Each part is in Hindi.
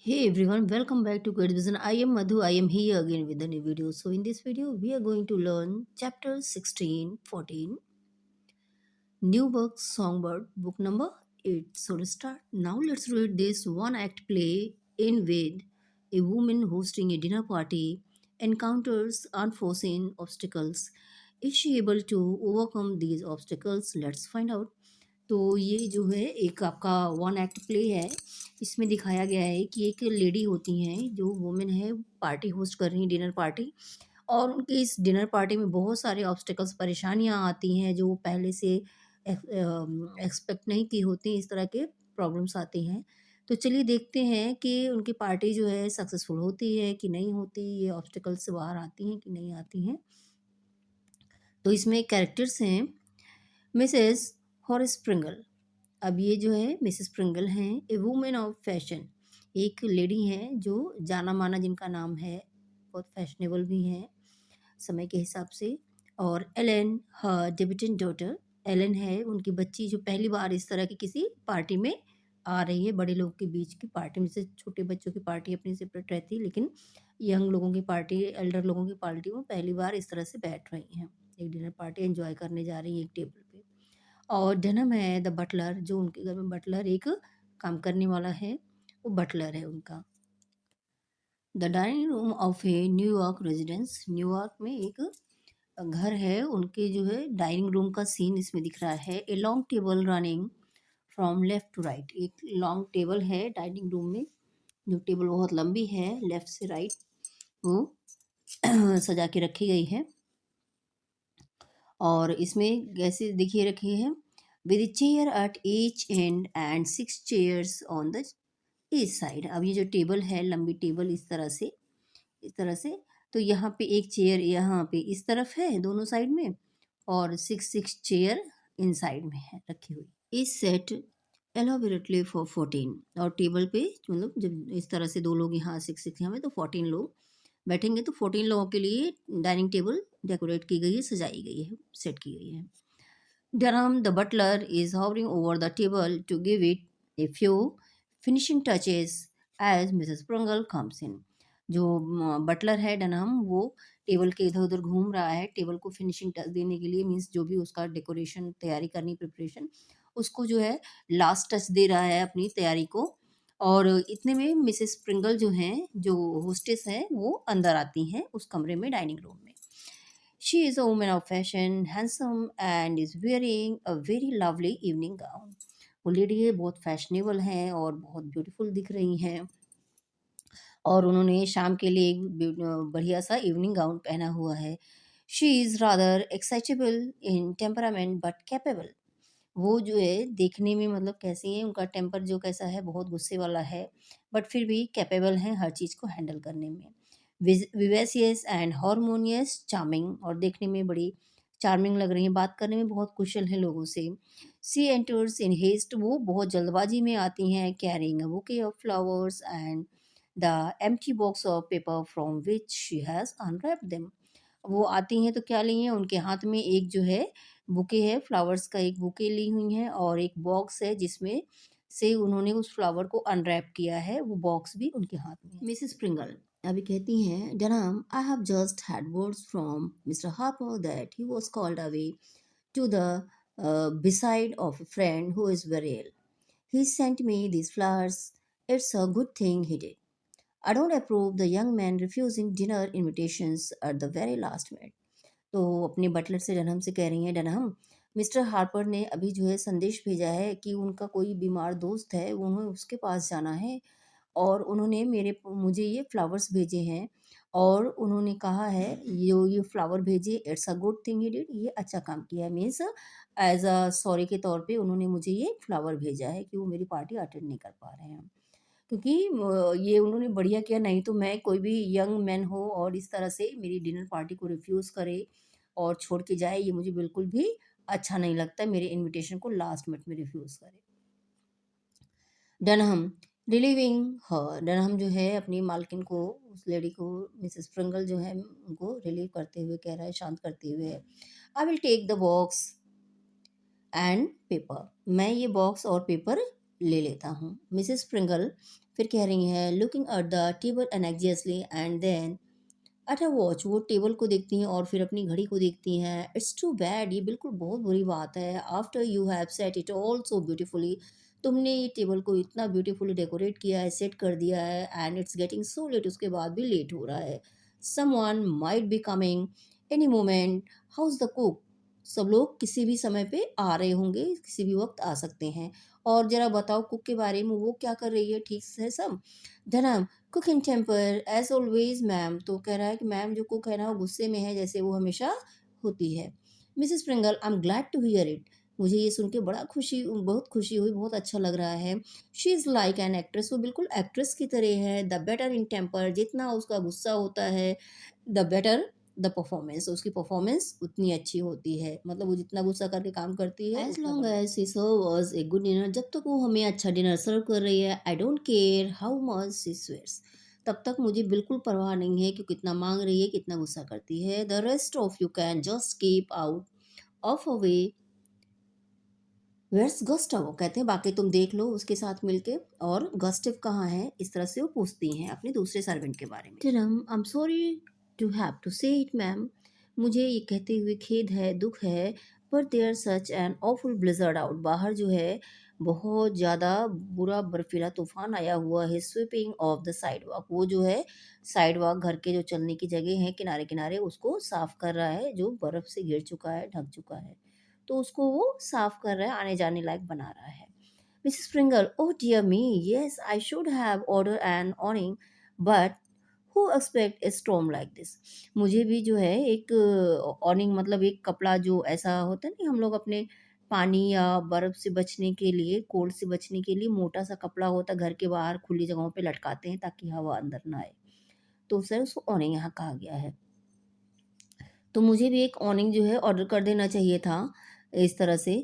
Hey everyone, welcome back to Great Vision. I am Madhu. I am here again with a new video. So in this video, we are going to learn chapter 16, 14, New Book Songbird, book number 8. So let's start. Now let's read this one act play in with a woman hosting a dinner party encounters unforeseen obstacles. Is she able to overcome these obstacles? Let's find out. तो ये जो है एक आपका वन एक्ट प्ले है। इसमें दिखाया गया है कि एक लेडी होती हैं जो वुमेन है, पार्टी होस्ट कर रही हैं, डिनर पार्टी। और उनकी इस डिनर पार्टी में बहुत सारे ऑब्स्टेकल्स, परेशानियाँ आती हैं जो वो पहले से एक्सपेक्ट नहीं की होती, इस तरह के प्रॉब्लम्स आती हैं। तो चलिए देखते हैं कि उनकी पार्टी जो है सक्सेसफुल होती है कि नहीं होती, ये ऑब्स्टेकल्स से बाहर आती हैं कि नहीं आती हैं। तो इसमें कैरेक्टर्स हैं मिसेस हॉरिस स्प्रिंगल। अब ये जो है मिसेस स्प्रिंगल हैं, ए वुमेन ऑफ फैशन, एक लेडी हैं जो जाना माना, जिनका नाम है, बहुत फैशनेबल भी हैं समय के हिसाब से। और एलन हर डेब्यूटेंट डॉटर, एलन है उनकी बच्ची जो पहली बार इस तरह की किसी पार्टी में आ रही है। बड़े लोग के बीच की पार्टी में से छोटे बच्चों की पार्टी अपनी सेपरेट रहती है, लेकिन यंग लोगों की पार्टी, एल्डर लोगों की पार्टी में पहली बार इस तरह से बैठ रही हैं, एक डिनर पार्टी एंजॉय करने जा रही हैं एक टेबल पे। और डनहम है द बटलर, जो उनके घर में बटलर, एक काम करने वाला है, वो बटलर है उनका। The dining room of A New York residence, New York में एक घर है उनके, जो है डाइनिंग रूम का सीन इसमें दिख रहा है। A long table running from left to right, एक लॉन्ग टेबल है डाइनिंग रूम में, जो टेबल बहुत लंबी है, लेफ्ट से राइट वो सजा के रखी गई है। और इसमें कैसे देखिए रखी है, with chair eight each and and 6 chairs on the each side. अब ये जो टेबल है, लंबी टेबल, इस तरह से, इस तरह से, तो यहाँ पे एक चेयर यहाँ पे इस तरफ है दोनों साइड में, और 6 चेयर इन साइड में है रखी हुई। इस सेट एलोबरेटली फॉर 14, और टेबल पे मतलब जब इस तरह से दो लोग यहाँ 6 यहाँ में, तो 14 लोग बैठेंगे, तो 14 लोगों के लिए डाइनिंग टेबल डेकोरेट की गई है, सजाई गई है, सेट की गई है। Durham, the butler, is hovering over the table to give it a few finishing touches as Mrs. Pringle comes in. जो बटलर है डनहम, वो टेबल के इधर उधर घूम रहा है, टेबल को फिनिशिंग टच देने के लिए, मीन्स जो भी उसका डेकोरेशन तैयारी करनी, प्रिपरेशन, उसको जो है लास्ट टच दे रहा है अपनी तैयारी को। और इतने में मिसेस स्प्रिंगल जो हैं, जो होस्टेस हैं, वो अंदर आती हैं उस कमरे में, डाइनिंग रूम में। She is a woman of fashion, handsome and is wearing a very lovely evening gown. वो लेडी है, बहुत फैशनेबल हैं और बहुत ब्यूटीफुल दिख रही हैं, और उन्होंने शाम के लिए एक बढ़िया सा इवनिंग गाउन पहना हुआ है। She is rather excitable in temperament but capable. वो जो है देखने में मतलब कैसी है, उनका टेम्पर जो कैसा है, बहुत गुस्से वाला है, बट फिर भी कैपेबल हैं हर चीज़ को हैंडल करने में। विवेसियस एंड हारमोनियस चार्मिंग, और देखने में बड़ी चार्मिंग लग रही हैं, बात करने में बहुत कुशल हैं लोगों से। सी एंटर्स इन हेस्ट, वो बहुत जल्दबाजी में आती हैं, carrying a bouquet of flowers and the empty box of paper from which she has unwrapped them. वो आती हैं तो क्या ली हैं, उनके हाथ में एक जो है बुके है, फ्लावर्स का एक बुके ली हुई हैं, और एक बॉक्स है जिसमें से उन्होंने उस फ्लावर को अनरैप किया है, वो बॉक्स भी उनके हाथ में है। मिसेस प्रिंगल अभी कहती हैं, Dunham, I have just had words from mister Harper that he was called away to the beside of a friend who is very ill. He sent me these flowers. It's a good thing he did. I don't approve the young man refusing dinner invitations at the very last minute. तो अपने बटलर से डनहम से कह रही हैं, डनहम, मिस्टर हार्पर ने अभी जो है संदेश भेजा है कि उनका कोई बीमार दोस्त है, उन्हें उसके पास जाना है, और उन्होंने मुझे ये फ्लावर्स भेजे हैं, और उन्होंने कहा है ये फ्लावर भेजे, it's a good thing he did, ये अच्छा काम किया है, मीन्स एज अ सॉरी के तौर पे उन्होंने मुझे ये फ्लावर भेजा है कि वो मेरी पार्टी अटेंड नहीं कर पा रहे हैं, क्योंकि ये उन्होंने बढ़िया किया, नहीं तो मैं, कोई भी यंग मैन हो और इस तरह से मेरी डिनर पार्टी को रिफ्यूज़ करे और छोड़ के जाए, ये मुझे बिल्कुल भी अच्छा नहीं लगता, मेरे इनविटेशन को लास्ट मिनट में रिफ्यूज़ करे। डनहम रिलीविंग हर, डनहम जो है अपनी मालकिन को, उस लेडी को, मिसेस प्रिंगल जो है उनको रिलीव करते हुए कह रहा है, शांत करते हुए, I will take the box and paper, मैं ये बॉक्स और पेपर ले लेता हूँ। मिसेस प्रिंगल फिर कह रही हैं looking at the table anxiously and then at a watch, वो टेबल को देखती हैं और फिर अपनी घड़ी को देखती हैं। इट्स टू बैड, ये बिल्कुल बहुत बुरी बात है। After you have set it all so beautifully, तुमने ये टेबल को इतना ब्यूटीफुली डेकोरेट किया है, सेट कर दिया है, and it's getting so let, उसके बाद भी लेट हो रहा है। Someone might be coming any moment, house the cook, सब लोग किसी भी समय पे आ रहे होंगे, किसी भी वक्त आ सकते हैं। और जरा बताओ कुक के बारे में, वो क्या कर रही है, ठीक है सब? Dunham cook in temper as always ma'am, तो कह रहा है कि मैम जो कुक है ना वो गुस्से में है, जैसे वो हमेशा होती है। Mrs Pringle I am glad to hear it, मुझे ये सुन के बहुत खुशी हुई, बहुत अच्छा लग रहा है। She is like an actress, वो बिल्कुल एक्ट्रेस की तरह है। द बेटर इन टेम्पर, जितना उसका गुस्सा होता है, द बेटर द परफॉर्मेंस, उसकी परफॉर्मेंस उतनी अच्छी होती है। मतलब वो जितना गुस्सा करके काम करती है, as long as she serve us a good dinner, जब तक वो हमें अच्छा डिनर सर्व कर रही है, आई don't care how much she sweats, तब तक मुझे बिल्कुल परवाह नहीं है कि कितना मांग रही है, कितना गुस्सा करती है। The rest of you can just keep out of a way, where's Gustav, कहते हैं बाकी तुम देख लो उसके साथ मिलके। और गस्टिव कहाँ है, इस तरह से वो पूछती हैं अपने दूसरे सर्वेंट के बारे में। टिरम I am sorry to have to say it ma'am, मुझे ये कहते हुए खेद है, दुख है, पर there such an awful blizzard out, बाहर जो है बहुत ज़्यादा बुरा बर्फीला तूफान आया हुआ है। Sweeping of the side walk, वो जो है साइड वॉक, घर के जो चलने की जगह है किनारे किनारे, उसको साफ कर रहा है, जो बर्फ से घिर चुका है, ढक चुका है, तो उसको वो साफ कर रहा है, आने जाने लायक बना रहा है। Mrs Springle oh dear me, yes I should have order an awning, but who expect a storm like this, मुझे भी जो है एक ऑनिंग, मतलब एक कपड़ा जो ऐसा होता है नहीं, हम लोग अपने पानी या बर्फ से बचने के लिए, कोल्ड से बचने के लिए मोटा सा कपड़ा होता है, घर के बाहर खुली जगहों पे लटकाते हैं ताकि हवा अंदर ना आए, तो सर उसको ऑनिंग यहाँ कहा गया है। तो मुझे भी एक ऑनिंग जो है ऑर्डर कर देना चाहिए था इस तरह से,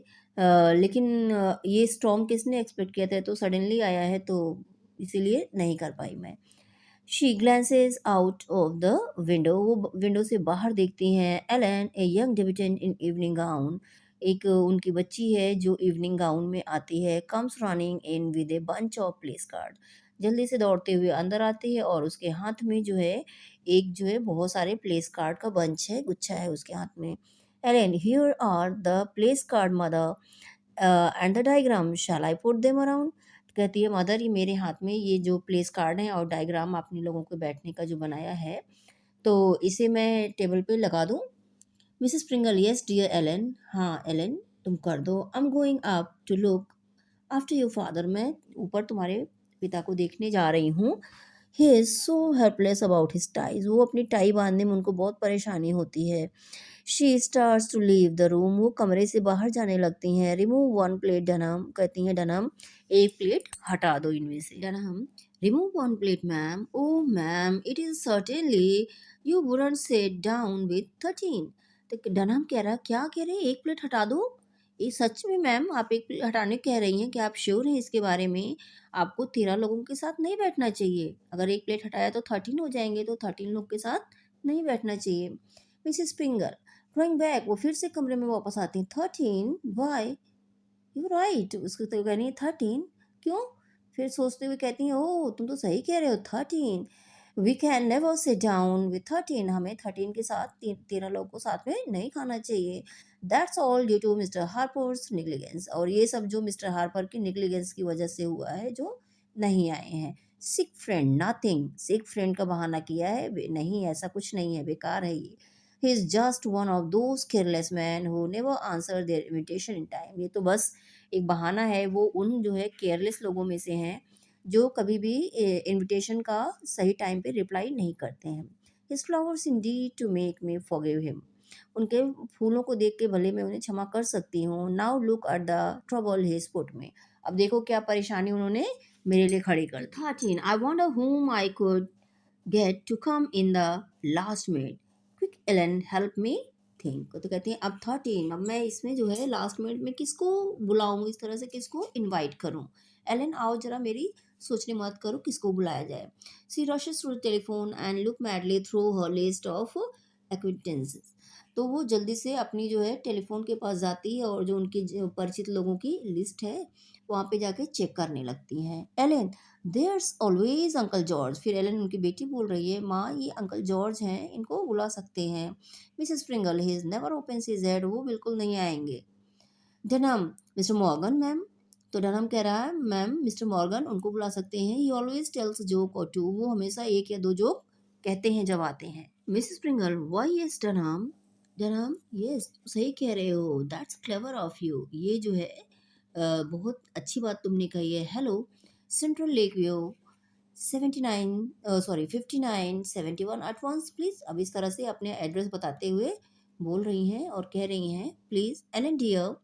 लेकिन ये स्टॉर्म किसने एक्सपेक्ट किया था, तो सडनली आया है, तो इसीलिए नहीं कर पाई मैं। She glances out of the window, वो विंडो से बाहर देखती हैं। Ellen a young debutante in evening gown, एक उनकी बच्ची है जो इवनिंग गाउन में आती है। Comes running in with a bunch of place card, जल्दी से दौड़ते हुए अंदर आती है और उसके हाथ में जो है एक जो है बहुत सारे प्लेस कार्ड का बंच है, गुच्छा है उसके हाथ में। Ellen here are the place card mother and the diagram, shall I put them around, कहती है मदर ये मेरे हाथ में ये जो प्लेस कार्ड है और डायग्राम आपने लोगों के बैठने का जो बनाया है, तो इसे मैं टेबल पे लगा दूं? Mrs Springle yes dear Ellen, हाँ एलन तुम कर दो। I am going up to look after your father, मैं ऊपर तुम्हारे पिता को देखने जा रही हूँ। He is so helpless about his ties, वो अपनी टाई बांधने में उनको बहुत परेशानी होती है। She starts to leave the room, वो कमरे से बाहर जाने लगती हैं। रिमूव वन प्लेट डनम, कहती हैं डनम एक प्लेट हटा दो इनमें से। Dunham remove one plate ma'am, oh ma'am it is certainly you wouldn't sit down with 13, तो डनम कह रहा क्या कह रहे हैं, एक प्लेट हटा दो, ये सच में मैम आप एक प्लेट हटाने कह रही हैं, क्या आप श्योर हैं इसके बारे में? आपको 13 लोगों के साथ नहीं बैठना चाहिए, अगर एक प्लेट हटाया तो 13 हो जाएंगे, तो 13 लोग के साथ नहीं बैठना चाहिए। मिसेस स्प्रिंगर ड्रॉइंग बैक, वो फिर से कमरे में वापस आती हैं। 13 वाई, यू राइट, उसको तो कहनी है 13, क्यों? फिर सोचते हुए कहती हैं ओह तुम तो सही कह रहे हो, 13 we can never sit down with 13, हमें 13 के साथ 13 लोगों को साथ में नहीं खाना चाहिए। That's all due to Mr Harper's negligence, और ये सब जो मिस्टर हार्पर की निग्लिजेंस की वजह से हुआ है, जो नहीं आए हैं। सिक फ्रेंड नथिंग, सिक फ्रेंड का बहाना किया है, नहीं ऐसा कुछ नहीं है, बेकार है ये। He is just one of those careless man who never answer their invitation in time, ये तो बस एक बहाना है, वो उन जो है केयरलेस लोगों में से हैं जो कभी भी इनविटेशन का सही टाइम पे रिप्लाई नहीं करते हैं। His flowers indeed to make me forgive him, उनके फूलों को देख के भले मैं उन्हें क्षमा कर सकती हूँ। Now look at the trouble his put में, अब देखो क्या परेशानी उन्होंने मेरे लिए खड़ी कर दी। 13 I wonder whom I could get to come in the last minute, quick Ellen help me think, तो कहती हैं अब 13, अब मैं इसमें जो है लास्ट मिनट में किसको बुलाऊं, इस तरह से किसको इनवाइट करूं। एलन आओ जरा मेरी सोचने मत करो किसको बुलाया जाए। She rushes through telephone and look madly through her list of acquaintances, तो वो जल्दी से अपनी जो है टेलीफोन के पास जाती है और जो उनकी जो परिचित लोगों की लिस्ट है वहाँ पे जाके चेक करने लगती हैं। Ellen there's always uncle George. फिर एलन उनकी बेटी बोल रही है, माँ ये अंकल जॉर्ज हैं, इनको बुला सकते हैं। Mrs Springle, he is never open his head, वो बिल्कुल नहीं आएंगे। Dunham, mister Morgan ma'am. तो डनहम कह रहा है, मैम मिस्टर मॉर्गन उनको बुला सकते हैं, ही ऑलवेज टेल्स जोक और टू, वो हमेशा एक या दो जोक कहते हैं जब आते हैं। Mrs Springle, why yes Dunham. Dunham, yes सही कह रहे हो, दैट्स क्लेवर ऑफ यू, ये जो है बहुत अच्छी बात तुमने कही है। Hello, central lake view 79 sorry 5971 at once please. अब इस तरह से अपने एड्रेस बताते हुए बोल रही हैं और कह रही हैं, please Ellen dear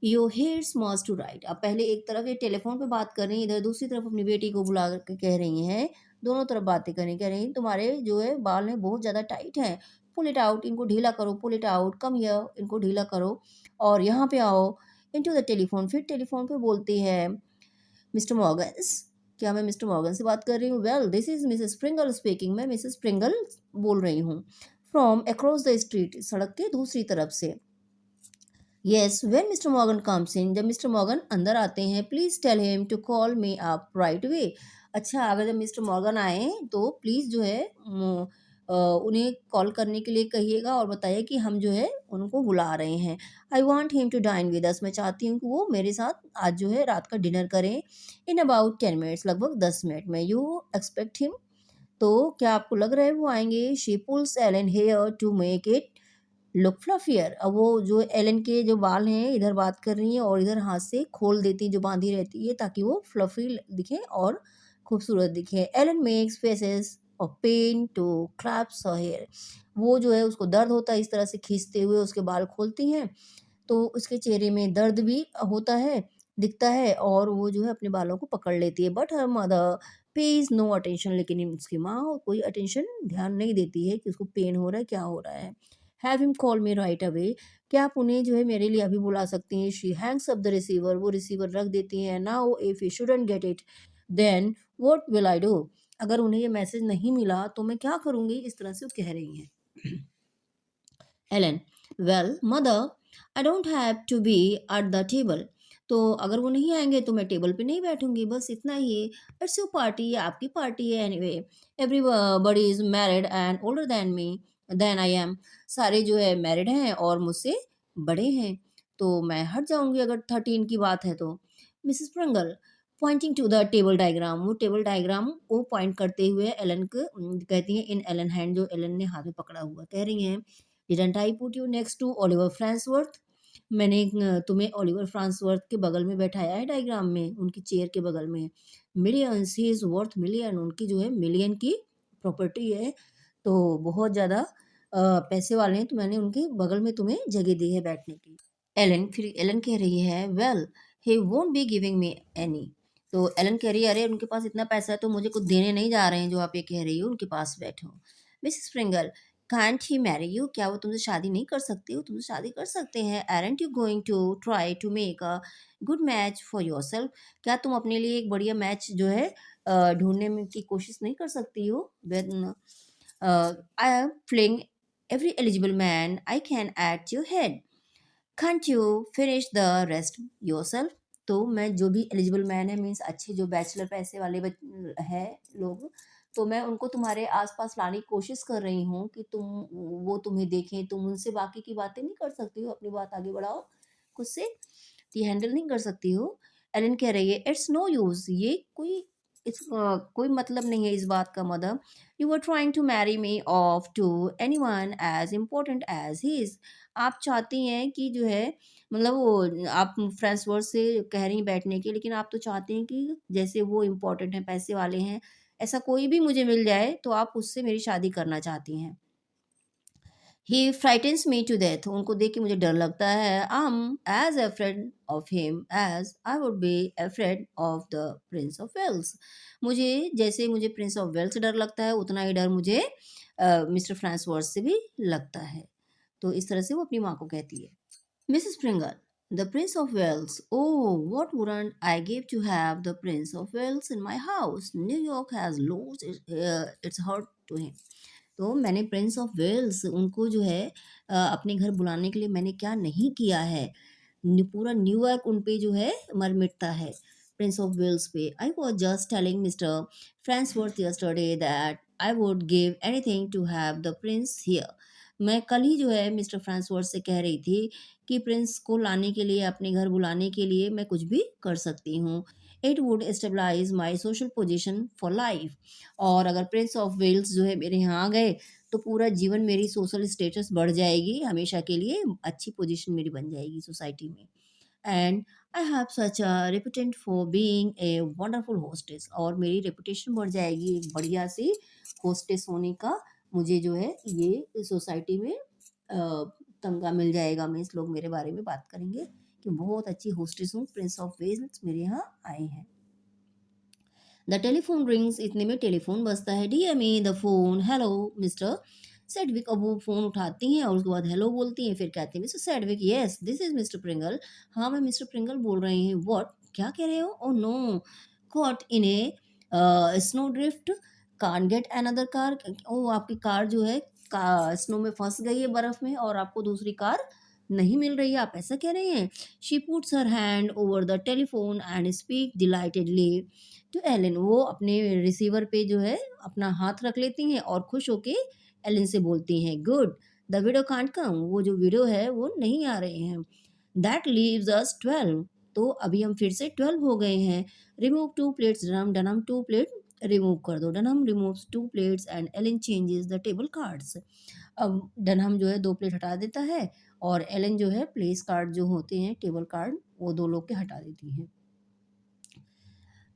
your hairs must to right. अब पहले एक तरफ ये टेलीफोन पे बात कर रही हैं, इधर दूसरी तरफ अपनी बेटी को बुला के कह रही हैं, दोनों तरफ बातें करें, कह रही हैं तुम्हारे जो है बाल हैं बहुत ज़्यादा टाइट हैं, पुल इट आउट, इनको ढीला करो, pull it out, come here, इनको ढीला करो और यहाँ पे आओ, इनटू द टेलीफोन। फिर टेलीफोन पे बोलती है, मिस्टर मॉर्गन्स, क्या मैं मिस्टर मॉर्गन से बात कर रही हूँ? Well this is Mrs Springle speaking, मैं मिसेस स्प्रिंगल बोल रही हूँ, फ्रॉम अक्रॉस द स्ट्रीट, सड़क के दूसरी तरफ से। Yes when Mr Morgan comes in, जब मिस्टर मॉर्गन अंदर आते हैं, please tell him to call me up right way. अच्छा, अगर जब मिस्टर मॉर्गन आए तो प्लीज़ जो है उन्हें कॉल करने के लिए कहिएगा और बताइए कि हम जो है उनको बुला रहे हैं। I want him to dine with us, मैं चाहती हूँ कि वो मेरे साथ आज जो है रात का डिनर करें इन अबाउट 10 मिनट्स, लगभग 10 मिनट में। यू एक्सपेक्ट हिम, तो क्या आपको लग रहा है वो आएंगे? She pulls Ellen hair to make it look fluffier. अब वो जो एलन के जो बाल हैं इधर बात कर रही हैं और इधर हाथ से खोल देती जो बांधी रहती है ताकि वो फ्लफी दिखे और खूबसूरत दिखे। Ellen makes faces of pain to clasps her hair, वो जो है उसको दर्द होता है इस तरह से खींचते हुए उसके बाल खोलती हैं, तो उसके चेहरे में दर्द भी होता है, दिखता है और वो जो है अपने बालों को पकड़ लेती है। But her mother pays no attention, लेकिन उसकी माँ कोई अटेंशन ध्यान नहीं देती है कि उसको पेन हो रहा है, क्या हो रहा है। Have him call me right away, क्या आप उन्हें जो है मेरे लिए अभी बुला सकती हैं? She hangs up the receiver, वो रिसीवर रख देती हैं। Now if you shouldn't get it then what will I do, अगर उन्हें ये मैसेज नहीं मिला तो मैं क्या करूँगी, इस तरह से वो कह रही हैं। Ellen, well mother I don't have to be at the table, तो अगर वो नहीं आएंगे तो मैं टेबल पे नहीं बैठूंगी, बस इतना ही। इट्स योर पार्टी, ये आपकी पार्टी है। Anyway everybody is married and older than I am, सारे जो है मैरिड हैं और मुझसे बड़े हैं, तो मैं हट जाऊंगी अगर 13 की बात है तो। Mrs Pringle pointing to the table diagram, वो टेबल डायग्राम को पॉइंट करते हुए एलन को कहती हैं, इन एलन हैंड, जो एलन ने हाथ में पकड़ा हुआ, कह रही हैं, didn't I put you next to Oliver Farnsworth, मैंने तुम्हें ओलिवर फ्रांसवर्थ के बगल में बैठाया है डायग्राम में, उनकी चेयर के बगल में। Millions, he is worth million, उनकी जो है मिलियन की प्रॉपर्टी है, तो बहुत ज़्यादा पैसे वाले हैं, तो मैंने उनके बगल में तुम्हें जगह दी है बैठने की। एलन, फिर एलन कह रही है, well he won't be giving me any, तो एलन कह रही है, अरे उनके पास इतना पैसा है तो मुझे कुछ देने नहीं जा रहे हैं जो आप ये कह रही हो, उनके पास बैठो। Mrs Springle, can't he marry you, क्या वो तुमसे शादी नहीं कर सकती? हो तुमसे शादी कर सकते हैं। Aren't you going to try to make a good match for yourself, क्या तुम अपने लिए एक बढ़िया मैच जो है ढूंढने में की कोशिश नहीं कर सकती हो? I am fling every eligible man I can at your head. Can't you finish the rest yourself? तो मैं जो भी एलिजिबल मैन है, मीन्स अच्छे जो बैचलर पैसे वाले है लोग, तो मैं उनको तुम्हारे आसपास लाने की कोशिश कर रही हूँ कि वो तुम्हें देखें, तुम उनसे बाकी की बातें नहीं कर सकती हो, अपनी बात आगे बढ़ाओ खुद से, ये हैंडल नहीं कर सकती हो। एलन कह रही है, इट्स नो यूज, ये कोई मतलब नहीं है इस बात का। Mother, you are trying to marry me off to anyone as important as he is, आप चाहती हैं कि जो है, मतलब वो आप फ्रेंड्स वर्ड से कह रही हैं बैठने की, लेकिन आप तो चाहते हैं कि जैसे वो इम्पोर्टेंट हैं, पैसे वाले हैं, ऐसा कोई भी मुझे मिल जाए तो आप उससे मेरी शादी करना चाहती हैं। ही फ्राइटन्स मी टू डेथ, उनको देख के मुझे डर लगता है। I am as afraid of him as I would be afraid of the Prince of Wales, मुझे जैसे मुझे प्रिंस ऑफ वेल्स डर लगता है उतना ही डर मुझे मिस्टर फ्रांसवर्थ से भी लगता है। तो इस तरह से वो अपनी माँ को कहती है। Mrs Pringle, the Prince of Wales, oh what wouldn't I give to have the Prince of Wales in my house, New York has lost its heart to him, तो मैंने प्रिंस ऑफ वेल्स उनको जो है अपने घर बुलाने के लिए मैंने क्या नहीं किया है, पूरा न्यूयॉर्क उन पे जो है मर मिटता है। प्रिंस ऑफ वेल्स पे। I was just telling mister Farnsworth yesterday that I would give anything to have the prince here. मैं कल ही जो है मिस्टर फ्रांसवर्थ से कह रही थी कि प्रिंस को लाने के लिए, अपने घर बुलाने के लिए मैं कुछ भी कर सकती हूँ। It would stabilise my social position for life. और अगर प्रिंस ऑफ वेल्स जो है मेरे यहाँ आ गए तो पूरा जीवन मेरी सोशल स्टेटस बढ़ जाएगी, हमेशा के लिए अच्छी पोजीशन मेरी बन जाएगी सोसाइटी में। And I have such a reputation for being a wonderful hostess. और मेरी रेपुटेशन बढ़ जाएगी एक बढ़िया सी होस्टेस होने का। मुझे जो है ये सोसाइटी में तमगा मिल जाएगा। मैं इस लोग मेरे बारे में बात करेंगे कि बहुत अच्छी होस्टेस हूँ, प्रिंस ऑफ वेल्स मेरे यहाँ आए हैं। द टेलीफोन रिंग्स, इतने में टेलीफोन बजता है। D M A the phone, hello Mr Sedwick. अब वो फोन उठाती हैं और उसके बाद हेलो बोलती हैं, फिर कहती हैं mister Sedgwick, yes this is mister Pringle. हाँ मैं मिस्टर प्रिंगल बोल रही हूँ। व्हाट, क्या कह रहे हो? Oh no, caught in a snow drift, can get another car. Oh आपकी कार जो है स्नो में फंस गई है, बर्फ में, और आपको दूसरी कार नहीं मिल रही है, आप ऐसा कह रहे हैं? She puts her hand over the telephone and speak delightedly to Ellen. वो अपने रिसीवर पे जो है अपना हाथ रख लेती हैं और खुश होके एलन से बोलती हैं, good the widow can't come. वो जो विडो है वो नहीं आ रहे हैं। That leaves us 12। तो अभी हम फिर से 12 हो गए हैं। Remove 2 plates Dunham, Dunham 2 plate remove कर दो। Dunham removes 2 plates and Ellen changes the table cards. अब डनहम जो है 2 प्लेट हटा देता है और एलन जो है प्लेस कार्ड जो होते हैं, टेबल कार्ड, वो 2 लोग के हटा देती हैं।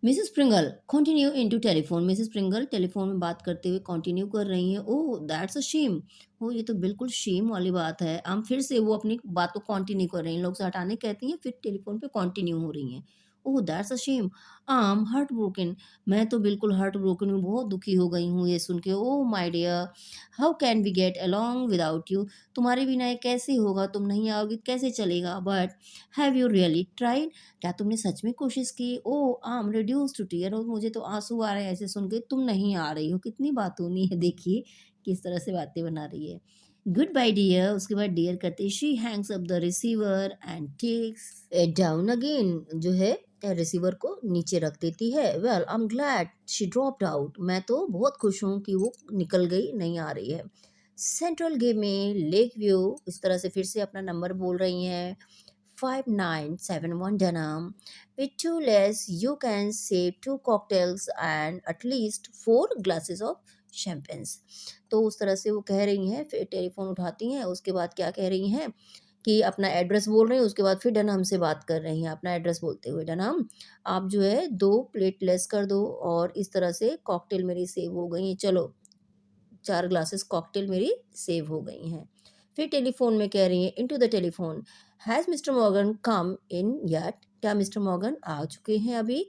Mrs Pringle continue into telephone. Mrs Pringle telephone में बात करते हुए कंटिन्यू कर रही हैं। Oh that's a shame. हो, ये तो बिल्कुल शेम वाली बात है। हम फिर से वो अपनी बात को कंटिन्यू कर रही हैं, लोग से हटाने कहती हैं, फिर टेलीफोन पे कंटिन्यू हो रही हैं। Oh that's a shame, I am heart broken. मैं तो बिल्कुल हार्ट ब्रोकन हूँ, बहुत दुखी हो गई हूँ ये सुन के। Oh my dear, how can we get along without you. तुम्हारे बिना ये कैसे होगा, तुम नहीं आओगी कैसे चलेगा। But have you really tried, क्या तुमने सच में कोशिश की? Oh I am reduce to tear, और मुझे तो आंसू आ रहे हैं ऐसे सुन के, तुम नहीं आ रही हो। कितनी बातूनी है, देखिए किस तरह से बातें बना रही है। गुड बाय डियर, उसके बाद डियर करते she hangs up the receiver and takes it down again, जो है रिसीवर को नीचे रख देती है। Well I am glad she dropped out, मैं तो बहुत खुश हूँ कि वो निकल गई, नहीं आ रही है। सेंट्रल गेम में लेक व्यू, इस तरह से फिर से अपना नंबर बोल रही हैं। 5971 Dunham. With two less, you can save 2 cocktails and at least 4 glasses of champagnes. तो उस तरह से वो कह रही हैं, फिर टेलीफोन उठाती हैं, उसके बाद क्या कह रही हैं कि अपना एड्रेस बोल रही हैं, उसके बाद फिर डनहम से बात कर रही हैं अपना एड्रेस बोलते हुए। डनहम, आप जो है 2 प्लेट लेस कर दो और इस तरह से कॉकटेल मेरी सेव हो गई हैं। चलो 4 ग्लासेस कॉकटेल मेरी सेव हो गई हैं। फिर टेलीफोन में कह रही हैं, into the telephone, has mister Morgan come in yet, क्या मिस्टर मॉर्गन आ चुके हैं अभी?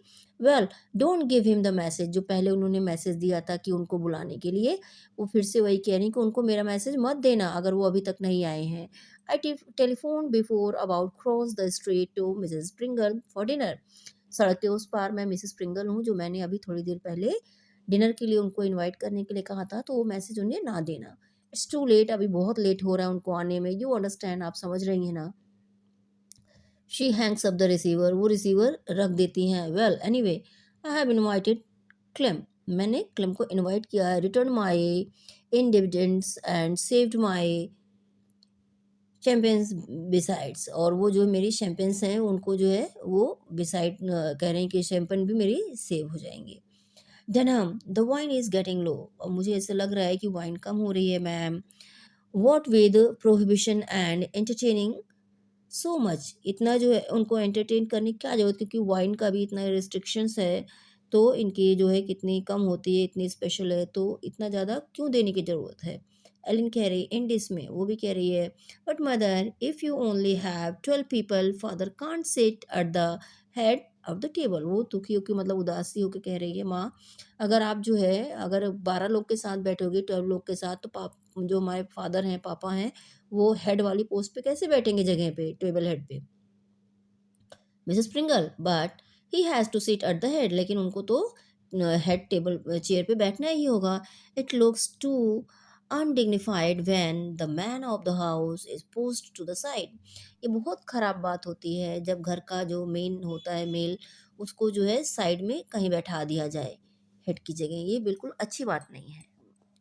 Well don't give him the message, जो पहले उन्होंने मैसेज दिया था कि उनको बुलाने के लिए, वो फिर से वही कह रही कि उनको मेरा मैसेज मत देना अगर वो अभी तक नहीं आए हैं। I telephone before about cross the street to Mrs Pringle for dinner. सड़क के उस पार मैं मिसेस प्रिंगल हूँ, जो मैंने अभी थोड़ी देर पहले डिनर के लिए उनको इनवाइट करने के लिए कहा था, तो वो मैसेज उन्हें ना देना। इट्स टू लेट, अभी बहुत लेट हो रहा है उनको आने में। यू अंडरस्टैंड, आप समझ रही हैं ना। She hangs up the receiver, वो रिसीवर रख देती हैं। Well anyway I have invited claim, मैंने क्लेम को इनवाइट किया है। Return my in dividends and saved my champions besides, और वो जो मेरी चैम्पियंस हैं उनको जो है वो बिसाइड कह रहे हैं कि चैम्पियन भी मेरी सेव हो जाएंगे। डनहम, द वाइन इज गेटिंग लो, और मुझे ऐसा लग रहा है कि वाइन कम हो रही है ma'am. What with prohibition and entertaining so much, इतना जो है उनको एंटरटेन करने की क्या जरूरत, क्योंकि वाइन का भी इतना रिस्ट्रिक्शंस है, तो इनकी जो है कितनी कम होती है, इतनी स्पेशल है, तो इतना ज़्यादा क्यों देने की ज़रूरत है। एलिन कह रही इन डिस में, वो भी कह रही है, but mother if you only have 12 people father can't sit at the head of the table. वो दुखी होकर, मतलब उदासी होकर कह रही है, माँ अगर आप जो है अगर 12 लोग के साथ बैठोगे, 12 लोग के साथ, तो जो हमारे फादर हैं, पापा हैं, वो हेड वाली पोस्ट पे कैसे बैठेंगे, जगह पे, टेबल हेड पे। Mrs Pringle, but he has to sit at the head, लेकिन उनको तो हेड टेबल चेयर पे बैठना ही होगा। It looks to undignified when the man of the house is pushed to the side। ये बहुत खराब बात होती है जब घर का जो मेन होता है मेल, उसको जो है साइड में कहीं बैठा दिया जाए हेड की जगह। ये बिल्कुल अच्छी बात नहीं है।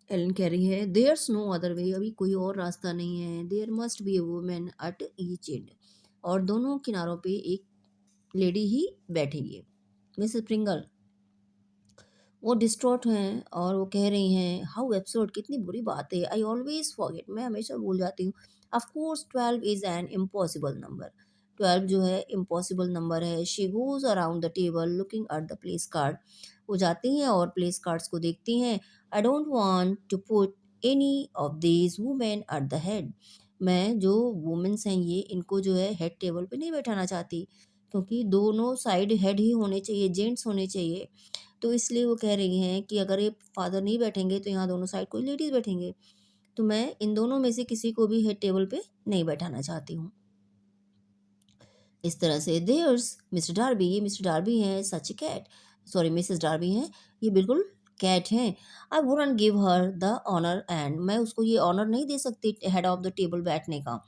एलन कह रही है देयर्स नो अदर वे, अभी कोई और रास्ता नहीं है। There must be a women at each end, और दोनों किनारों पे एक लेडी ही बैठेगी। मिसेस प्रिंगल वो डिस्ट्रॉट हैं और वो कह रही हैं हाउ एब्सर्ड, कितनी बुरी बात है। आई ऑलवेज फॉरगेट, मैं हमेशा भूल जाती हूँ। Of course 12 is an impossible number, 12 जो है इम्पॉसिबल नंबर है। She goes around the table looking at the place card, वो जाती हैं और प्लेस कार्ड्स को देखती हैं। I don't want to put any of these women at the head, मैं जो वुमेन्स हैं ये इनको जो है हेड टेबल पे नहीं बैठाना चाहती, क्योंकि दोनों साइड हेड ही होने चाहिए, जेंट्स होने चाहिए। तो इसलिए वो कह रही हैं कि अगर ये फादर नहीं बैठेंगे तो यहाँ दोनों साइड कोई लेडीज़ बैठेंगे, तो मैं इन दोनों में से किसी को भी हेड टेबल पे नहीं बैठाना चाहती हूँ। इस तरह से देयर्स मिस्टर डार्बी, ये मिस्टर डार्बी हैं, such a cat, sorry Mrs Darby हैं, ये बिल्कुल कैट हैं। I wouldn't give her the honour, and मैं उसको ये ऑनर नहीं दे सकती हेड ऑफ द टेबल बैठने का।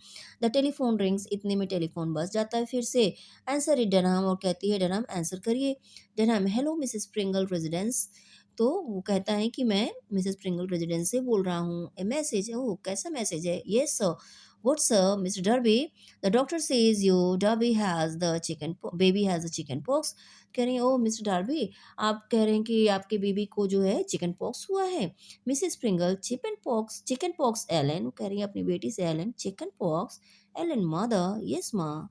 द टेलीफोन रिंग्स, इतने में टेलीफोन बज जाता है फिर से। आंसर इट डनहम, और कहती है डनहम आंसर करिए। डनहम हेलो मिसेस प्रिंगल रेजिडेंस, तो वो कहता है कि मैं मिसेस प्रिंगल रेजिडेंस से बोल रहा हूँ। ए मैसेज, ओह कैसा मैसेज है। Yes sir, what sir mister derby, the doctor says your derby has the chicken, baby has the chicken pox. कह रही हैं ओ मिस्टर डार्बी, आप कह रहे हैं कि आपके बेबी को जो है चिकन पॉक्स हुआ है। Mrs Pringle chicken pox Ellen, वो कह रही है अपनी बेटी से Ellen chicken pox. Ellen mother yes माँ।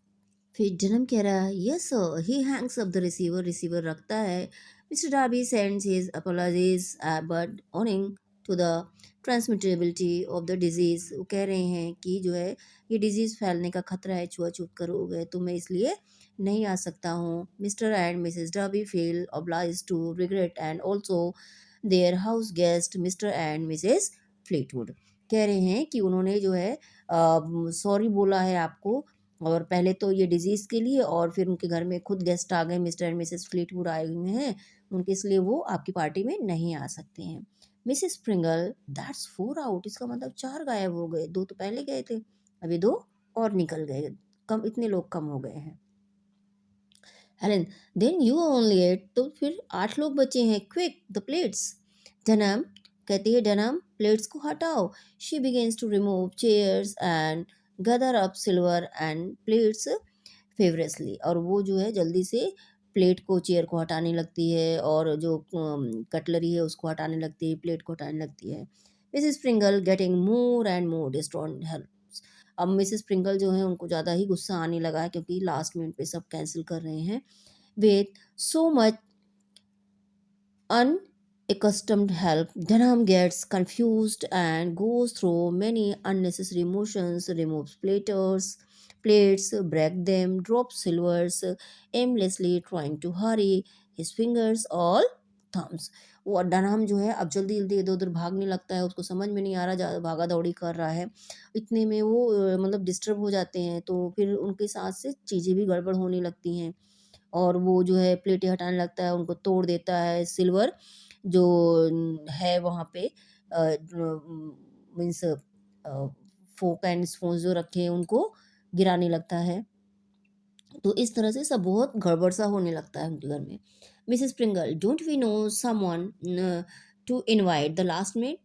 फिर जन्म कह रहा है yes sir, he hangs up the receiver, receiver रखता है। Mister Darby sends his apologies but owing to the transmittability of the disease, वो कह रहे हैं कि जो है ये डिजीज़ फैलने का खतरा है, छुआछूत का रोग है, तो मैं इसलिए नहीं आ सकता हूँ। Mr and Mrs Darby feel obliged to regret and also their house guest Mr and Mrs Fleetwood, कह रहे हैं कि उन्होंने जो है सॉरी बोला है आपको, और पहले तो ये डिजीज़ के लिए, और फिर उनके घर में खुद गेस्ट आ गए, मिस्टर एंड मिसेस फ्लीटवुड आए हुए हैं उनके, इसलिए वो आपकी पार्टी में नहीं आ सकते हैं। मिसेस स्प्रिंगल दैट्स 4 आउट, इसका मतलब 4 गायब हो गए, 2 तो पहले गए थे, अभी 2 और निकल गए, कम इतने लोग कम हो गए हैं। हेलेन देन यू ओनली 8, तो फिर 8 लोग बचे हैं। क्विक द प्लेट्स, डनम कहती है डनम प्लेट्स को हटाओ। She begins to remove chairs and gather up silver and plates feverishly, और वो जो है जल्दी से प्लेट को चेयर को हटाने लगती है, और जो कटलरी है उसको हटाने लगती है, प्लेट को हटाने लगती है। Mrs Springle getting more and more distraught helps, अब मिसेस स्प्रिंगल जो है उनको ज़्यादा ही गुस्सा आने लगा है, क्योंकि लास्ट मिनट पे सब कैंसिल कर रहे हैं। With so much unaccustomed help, Dunham gets confused and goes through many unnecessary motions, removes plates, break them, drops silvers, aimlessly trying to hurry his fingers all thumbs। वो डनहम जो है अब जल्दी जल्दी इधर उधर भागने लगता है, उसको समझ में नहीं आ रहा, भागा दौड़ी कर रहा है, इतने में वो मतलब डिस्टर्ब हो जाते हैं, तो फिर उनके साथ से चीज़ें भी गड़बड़ होने लगती हैं, और वो जो है प्लेटें हटाने लगता है, उनको तोड़ देता है, सिल्वर जो है वहाँ पे मीन्स फोक एंड स्पून जो रखे हैं उनको गिराने लगता है। तो इस तरह से सब बहुत गड़बड़ सा होने लगता है उनके घर में। Mrs Pringle don't we know someone to invite the last minute,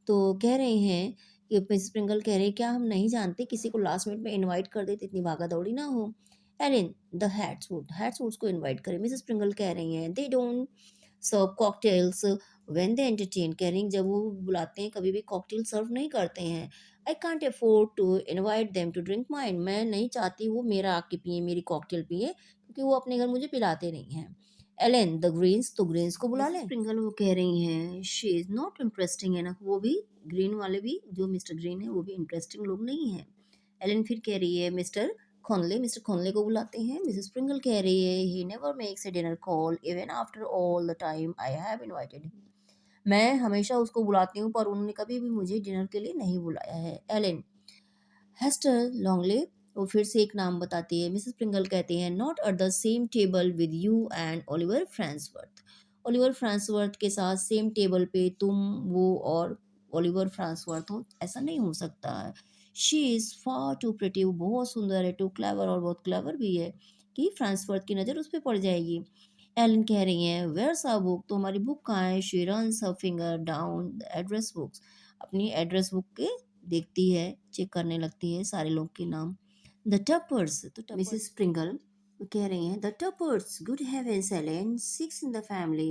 तो कह रहे हैं कि मिसेस प्रिंगल कह रहे हैं क्या हम नहीं जानते किसी को लास्ट मिनट में इनवाइट कर देते, इतनी भागा दौड़ी ना हो। एलिन द हैट्सवुड्स को इनवाइट करें। मिसेस प्रिंगल कह रही हैं they don't serve cocktails when they entertain, कह रही हैं जब वो बुलाते हैं कभी भी कॉकटेल सर्व नहीं करते हैं। I can't afford to invite them to drink mine, मैं नहीं चाहती वो मेरा आके पिए, मेरी कॉकटेल पिए, क्योंकि वो अपने घर मुझे पिलाते नहीं हैं। एलेन द ग्रीन्स, तो ग्रीन्स को बुला लें। स्प्रिंगल वो कह रही हैं she is not interesting enough, वो भी ग्रीन वाले भी जो मिस्टर ग्रीन है वो भी इंटरेस्टिंग लोग नहीं हैं। एलेन फिर कह रही है मिस्टर खॉनले को बुलाते हैं। मिसेस स्प्रिंगल कह रही है he never makes a dinner call even after all the time I have invited him, मैं हमेशा उसको बुलाती हूँ पर उन्होंने कभी भी मुझे डिनर के लिए नहीं बुलाया है। एलेन हेस्टर लॉन्गले, वो फिर से एक नाम बताती है। मिसेस प्रिंगल कहती हैं not at the same table with you and Oliver Farnsworth, Oliver Farnsworth के साथ सेम टेबल पे तुम, वो और ओलिवर फ्रांसवर्थ हो, ऐसा नहीं हो सकता है। She is far too pretty, वो बहुत सुंदर है, टू क्लेवर और बहुत क्लेवर भी है कि फ्रांसवर्थ की नज़र उस पे पड़ जाएगी। एलन कह रही हैं वेयर्स आवर बुक, तो हमारी बुक कहाँ है? She runs her finger down the address books, अपनी एड्रेस बुक के देखती है, चेक करने लगती है सारे लोग के नाम। द टपर्स, तो मिसेस स्प्रिंगल कह रही हैं the Tuppers, good heavens Ellen, six in the family.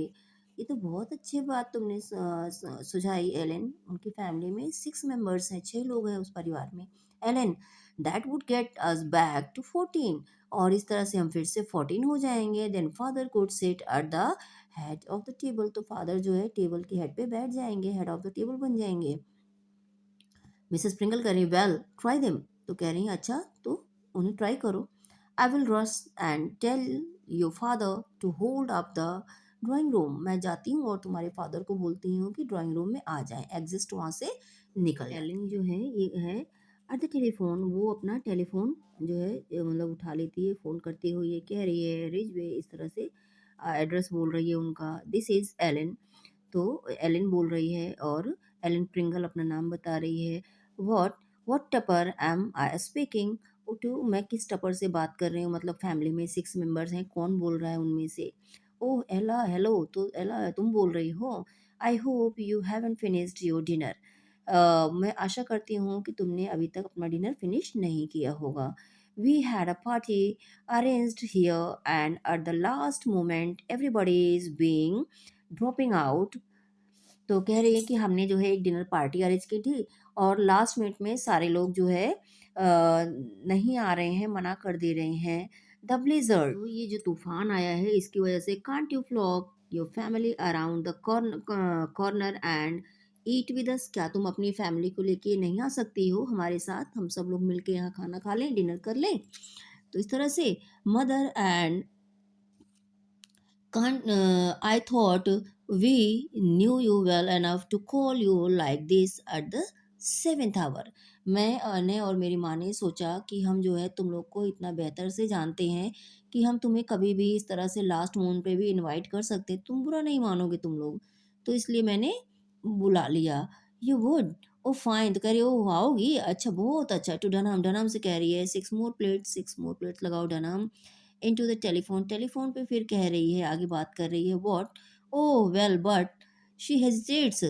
ये तो बहुत अच्छी बात तुमने सुझाई एलन, उनकी फैमिली में 6 मेंबर्स हैं, 6 लोग हैं उस परिवार में। Ellen, that would get us back to 14, और इस तरह से हम फिर से 14 हो जाएंगे। Then father could sit at the head of the table, तो फादर जो है टेबल के हेड पे बैठ जाएंगे, हेड ऑफ द टेबल बन जाएंगे। मिसेस प्रिंगल कह रही वेल ट्राई देम, तो कह रही हैं अच्छा तो उन्हें ट्राई करो। I will rush and tell your father to hold up the drawing room, मैं जाती हूँ और तुम्हारे फादर को बोलती हूँ कि ड्राइंग रूम में आ जाए, एग्जिस्ट वहाँ से निकल जाए। एलिन जो है ये है एट द टेलीफोन, वो अपना टेलीफोन जो है मतलब उठा लेती है, फ़ोन करती हुई ये कह रही है रिजवे, इस तरह से एड्रेस बोल रही है उनका, दिस इज़ एलिन। तो एलिन बोल रही है और एलिन प्रिंगल अपना नाम बता रही है। What what Tupper am I speaking, to मैं किस टपर से बात कर रही हूँ, मतलब फैमिली में 6 मेंबर्स हैं, कौन बोल रहा है उनमें से? ओह एला, हेलो, तो एला तुम बोल रही हो। I hope you haven't finished your dinner, मैं आशा करती हूँ कि तुमने अभी तक अपना डिनर फिनिश नहीं किया होगा। We had a party arranged here and at the last moment everybody is being dropping out, तो कह रही है कि हमने जो है एक डिनर पार्टी अरेंज की थी और लास्ट मिनट में सारे लोग जो है नहीं आ रहे हैं, मना कर दे रहे हैं। द ब्लिजर्ड, तो ये जो तूफान आया है इसकी वजह से can't you flock your family around the corner and eat with us, क्या तुम अपनी फैमिली को लेके नहीं आ सकती हो हमारे साथ, हम सब लोग मिलके यहाँ खाना खा लें, डिनर कर लें। तो इस तरह से mother and can't, I thought we knew you well enough to call you like this at the 7th hour, मैंने और मेरी माँ ने सोचा कि हम जो है तुम लोग को इतना बेहतर से जानते हैं कि हम तुम्हें कभी भी इस तरह से लास्ट मोमेंट पे भी इनवाइट कर सकते हैं, तुम बुरा नहीं मानोगे तुम लोग, तो इसलिए मैंने बुला लिया। यू वुड, ओ फाइन, तो कह रही ओ आओगी, अच्छा बहुत अच्छा। टू डनहम, डनहम से कह रही है 6 मोर प्लेट्स लगाओ डनहम। इनटू द टेलीफोन, टेलीफोन पे फिर कह रही है, आगे बात कर रही है what, oh well but, she hesitates,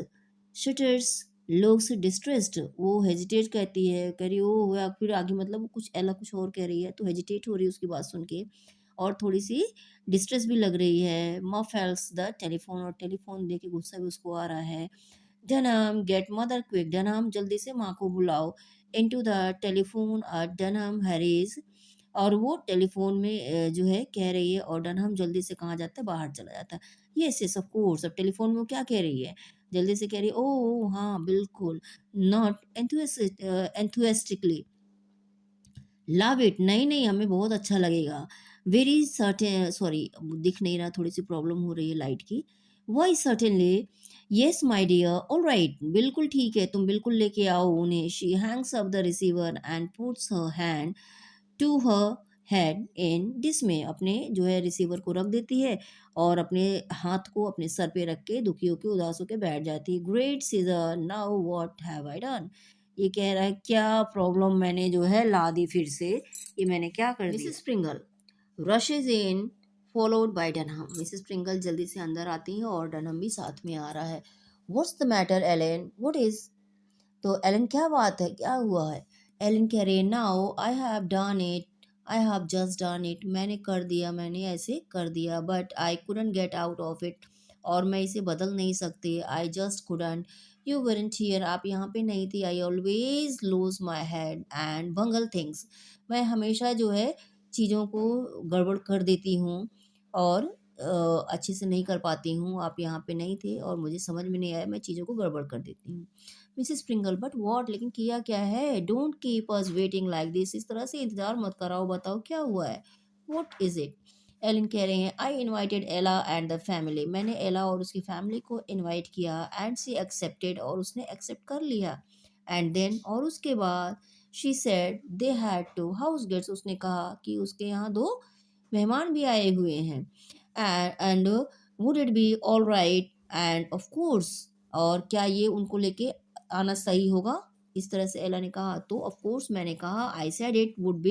shutters, looks distressed, वो हेजिटेट कहती है, कह रही ओ, या फिर आगे मतलब कुछ एला कुछ और कह रही है, तो हेजिटेट हो रही है उसकी बात सुन के और थोड़ी सी डिस्ट्रेस भी लग रही है। मफेल्स द टेलीफोन, और टेलीफोन देख के गुस्सा भी उसको आ रहा है। डनहम गेट मदर क्विक, डनहम जल्दी से माँ को बुलाओ। इनटू द टेलीफोन डनहम हरीज, और वो टेलीफ़ोन में जो है कह रही है और डनहम जल्दी से कहाँ जाता है, बाहर चला जाता है। येस, येस, ऑफ़ कोर्स, अब टेलीफ़ोन में वो क्या कह रही है, जल्दी से कह रही है, ओह! ओह! हाँ, बिल्कुल, नॉट एंथुसियास्टिकली, लव इट, नहीं, नहीं, हमें बहुत अच्छा लगेगा। वेरी सर्टेन, सॉरी दिख नहीं रहा, थोड़ी-सी प्रॉब्लम हो रही है लाइट की। Why certainly, yes my dear, alright, बिल्कुल ठीक है, तुम बिल्कुल लेके आओ उन्हें। She hangs up the receiver and puts her hand to her head in dismay, अपने जो है रिसीवर को रख देती है और अपने हाथ को अपने सर पे रख के दुखी होके उदास होके बैठ जाती है। Great Caesar, now what have I done, ये कह रहा है क्या प्रॉब्लम मैंने जो है ला दी फिर से, ये मैंने क्या कर दिया। Mrs Springle rushes in followed by Dunham, Mrs Springle जल्दी से अंदर आती हैं और डनहम भी साथ में आ रहा है। What's the matter Ellen, what is, तो एलन क्या बात है, क्या हुआ है? एलन कह रही है now I have done it, I have just done it, मैंने कर दिया, मैंने ऐसे कर दिया, but I couldn't get out of it, और मैं इसे बदल नहीं सकती, I just couldn't, you weren't here, आप यहाँ पे नहीं थी, I always lose my head and bungle things, मैं हमेशा जो है चीज़ों को गड़बड़ कर देती हूँ और अच्छे से नहीं कर पाती हूँ, आप यहाँ पे नहीं थे और मुझे समझ में नहीं आया, मैं चीज़ों को गड़बड़ कर देती हूँ। मिसेस स्प्रिंगल बट व्हाट, लेकिन किया क्या है? Don't keep us waiting like this, इस तरह से इंतजार मत कराओ, बताओ क्या हुआ है? What is it? एलन कह रहे हैं आई इनवाइटेड एला एंड द फैमिली, मैंने एला और उसकी फैमिली को इनवाइट किया एंड शी एक्सेप्टेड, और उसने एक्सेप्ट कर लिया। एंड देन, और उसके बाद she said they had two house guests, उसने कहा कि उसके यहाँ दो मेहमान भी आए हुए हैं। And would it be all right, end of course, और क्या ये उनको लेके आना सही होगा? इस तरह से एला ने कहा। तो ऑफ कोर्स मैंने कहा I said it would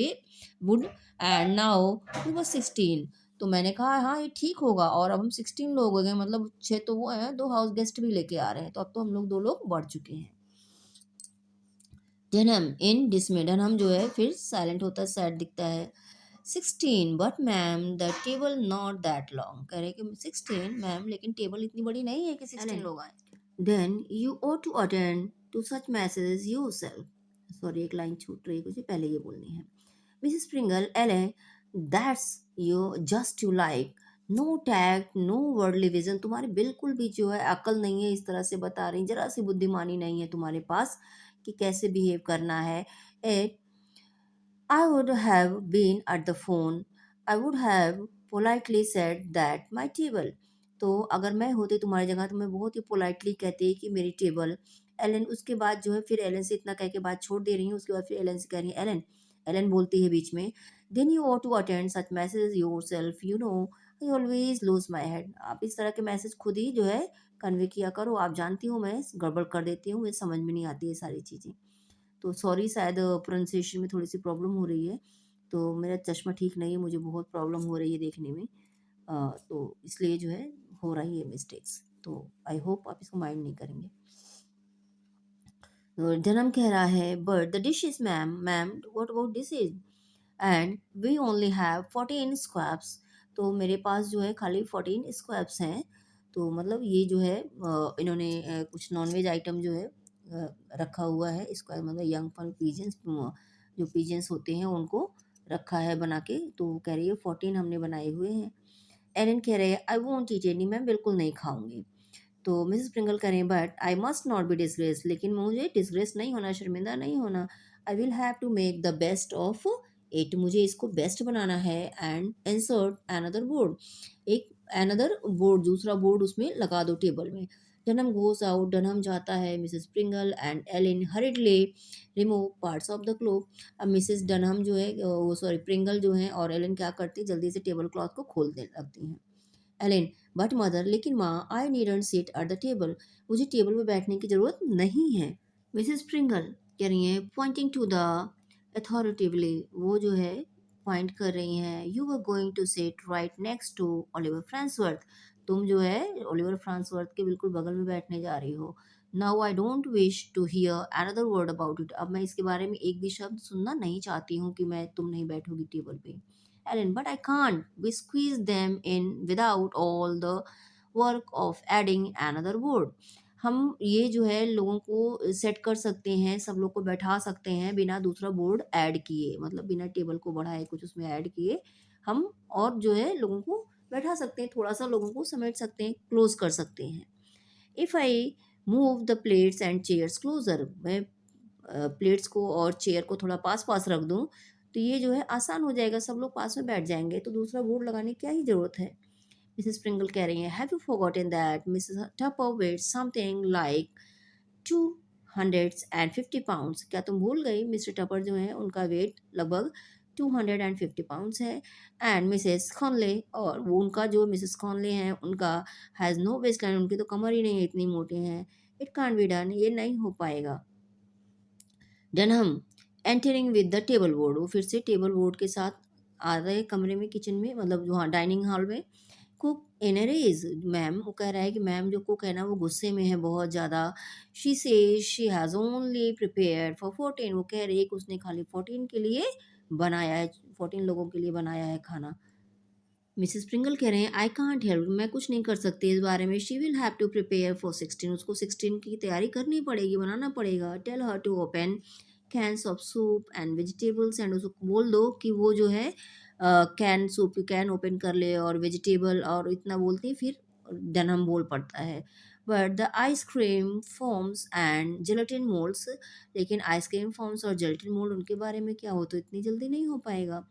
and now we were 16। तो मैंने कहा हाँ ये ठीक होगा, और अब हम 16 लोग हो गए, मतलब 6 तो वो हैं, 2 हाउस गेस्ट भी लेके आ रहे हैं, तो अब तो हम लोग 2 लोग बढ़ चुके हैं। डनहम इन डिसमे, डनहम जो है फिर साइलेंट होता है, सैड दिखता है। 16 but ma'am the table not that long, कह रहे कि 16 मैम लेकिन टेबल इतनी बड़ी नहीं है कि 16 लोग आए। Then you ought to attend to such messages yourself, sorry एक लाइन छूट रही है, कुछ पहले ये बोलनी है। Mrs Springle, Elle that's you just you like, no tact no worldly vision, तुम्हारे बिल्कुल भी जो है अकल नहीं है, इस तरह से बता रही, जरा सी बुद्धिमानी नहीं है तुम्हारे पास कि कैसे बिहेव करना है। At I would have been at the phone. I would have politely said that my table. तो अगर मैं होती तुम्हारी जगह तो मैं बहुत ही पोलाइटली कहती कि मेरी टेबल। एलन उसके बाद जो है फिर एलन से इतना कह के बात छोड़ दे रही हूँ, उसके बाद फिर एलन से कह रही है एलन, एलन बोलती है बीच में, then you ought to attend such message yourself, you know I always lose my head, आप इस तरह के मैसेज खुद ही जो है कन्वे किया करो, आप जानती हूँ मैं गड़बड़ कर देती हूँ, मुझे समझ में नहीं आती है सारी चीज़ें। तो सॉरी शायद प्रोनाउंसिएशन में थोड़ी-सी प्रॉब्लम हो रही है, तो मेरा चश्मा ठीक नहीं है, मुझे बहुत प्रॉब्लम हो रही है देखने में। तो इसलिए जो है हो रही है मिस्टेक्स, तो आई होप आप इसको माइंड नहीं करेंगे। तो जन्म कह रहा है but the dishes ma'am, ma'am what about dishes? And we only have 14 scraps, तो मेरे पास जो है खाली 14 स्क्रैप्स हैं। तो मतलब ये जो है इन्होंने कुछ नॉनवेज आइटम जो है रखा हुआ है, इसका मतलब यंग फन पिजन्स, जो पिजन्स होते हैं उनको रखा है बना के, तो वो कह रही है 14 हमने बनाए हुए हैं। एलन कह रहे हैं आई वोंट ईट एनी, मैं बिल्कुल नहीं खाऊंगी। तो मिसेस स्प्रिंगल करें but I must not be disgrace, लेकिन मुझे डिसग्रेस नहीं होना, शर्मिंदा नहीं होना। I will have to make the best of it, मुझे इसको बेस्ट बनाना है। एंड इंसर्ट अनदर बोर्ड, एक अनदर बोर्ड, दूसरा बोर्ड उसमें लगा दो टेबल में। डनहम गोज आउट, डनहम जाता है। Mrs Springle and Ellen hurriedly remove parts of the cloth. अब मिसेस डनहम जो है वो सॉरी प्रिंगल जो है और एलिन क्या करती है, जल्दी से टेबल क्लॉथ को खोल दे लगती हैं। एलेन बट मदर, लेकिन माँ I needn't sit at the table, मुझे टेबल पर बैठने की ज़रूरत नहीं है। मिसेस प्रिंगल कह रही हैं पॉइंटिंग टू द अथॉरिटिवली, वो जो है पॉइंट कर रही हैं, you were going to sit right next to Oliver Farnsworth, तुम जो है ओलिवर फ्रांसवर्थ के बिल्कुल बगल में बैठने जा रही हो। Now I don't wish to hear another word about it, अब मैं इसके बारे में एक भी शब्द सुनना नहीं चाहती हूँ कि मैं तुम नहीं बैठोगी टेबल पे। Ellen, but I can't. We squeeze them in without all the work of adding another word. हम ये जो है लोगों को सेट कर सकते हैं, सब लोग को बैठा सकते हैं बिना दूसरा बोर्ड ऐड किए, मतलब बिना टेबल को बढ़ाए कुछ उसमें ऐड किए हम, और जो है लोगों को बैठा सकते हैं, थोड़ा सा लोगों को समेट सकते हैं, क्लोज कर सकते हैं। If I move the plates and chairs closer, मैं प्लेट्स को और चेयर को थोड़ा पास पास रख दूं तो ये जो है आसान हो जाएगा, सब लोग पास में बैठ जाएंगे, तो दूसरा बोर्ड लगाने की क्या ही ज़रूरत है। मिसेस स्प्रिंगल कह रही हैं have you forgotten that Mrs Tupper weight something like 250 pounds, क्या तुम भूल गई, मिस्टर टपर जो है उनका वेट लगभग 250 पाउंड्स है। एंड मिसेस कॉनले, और वो उनका जो मिसेस कॉनले हैं उनका हैज़ नो वेस्ट लाइन, उनकी तो कमर ही नहीं है, इतनी मोटे हैं। इट कांट बी डन, ये नहीं हो पाएगा। Dunham entering with the table board, वो फिर से टेबल बोर्ड के साथ आ रहे कमरे में, किचन में, मतलब जो हाँ डाइनिंग हॉल में। Cook in a raise, ma'am वो कह रहा है कि मैम जो कुक है ना वो गुस्से में है बहुत ज़्यादा। शी से she has only prepare for 14, वो कह रही है कि उसने खाली 14 के लिए बनाया है, 14 लोगों के लिए बनाया है खाना। मिसेस प्रिंगल कह रहे हैं आई कांट हेल्प, मैं कुछ नहीं कर सकती इस बारे में। She will have to prepare for 16, उसको 16 की तैयारी करनी पड़ेगी, बनाना पड़ेगा। Tell her to open cans of soup and vegetables, and उसको बोल दो कि वो जो है कैन सूप की कैन ओपन कर ले और वेजिटेबल, और इतना बोलते ही फिर डनहम बोल पड़ता है but the ice cream forms and gelatin moulds, लेकिन आइसक्रीम फॉर्म्स और जेलेटिन मोल्ड उनके बारे में क्या हो, तो इतनी जल्दी नहीं हो पाएगा।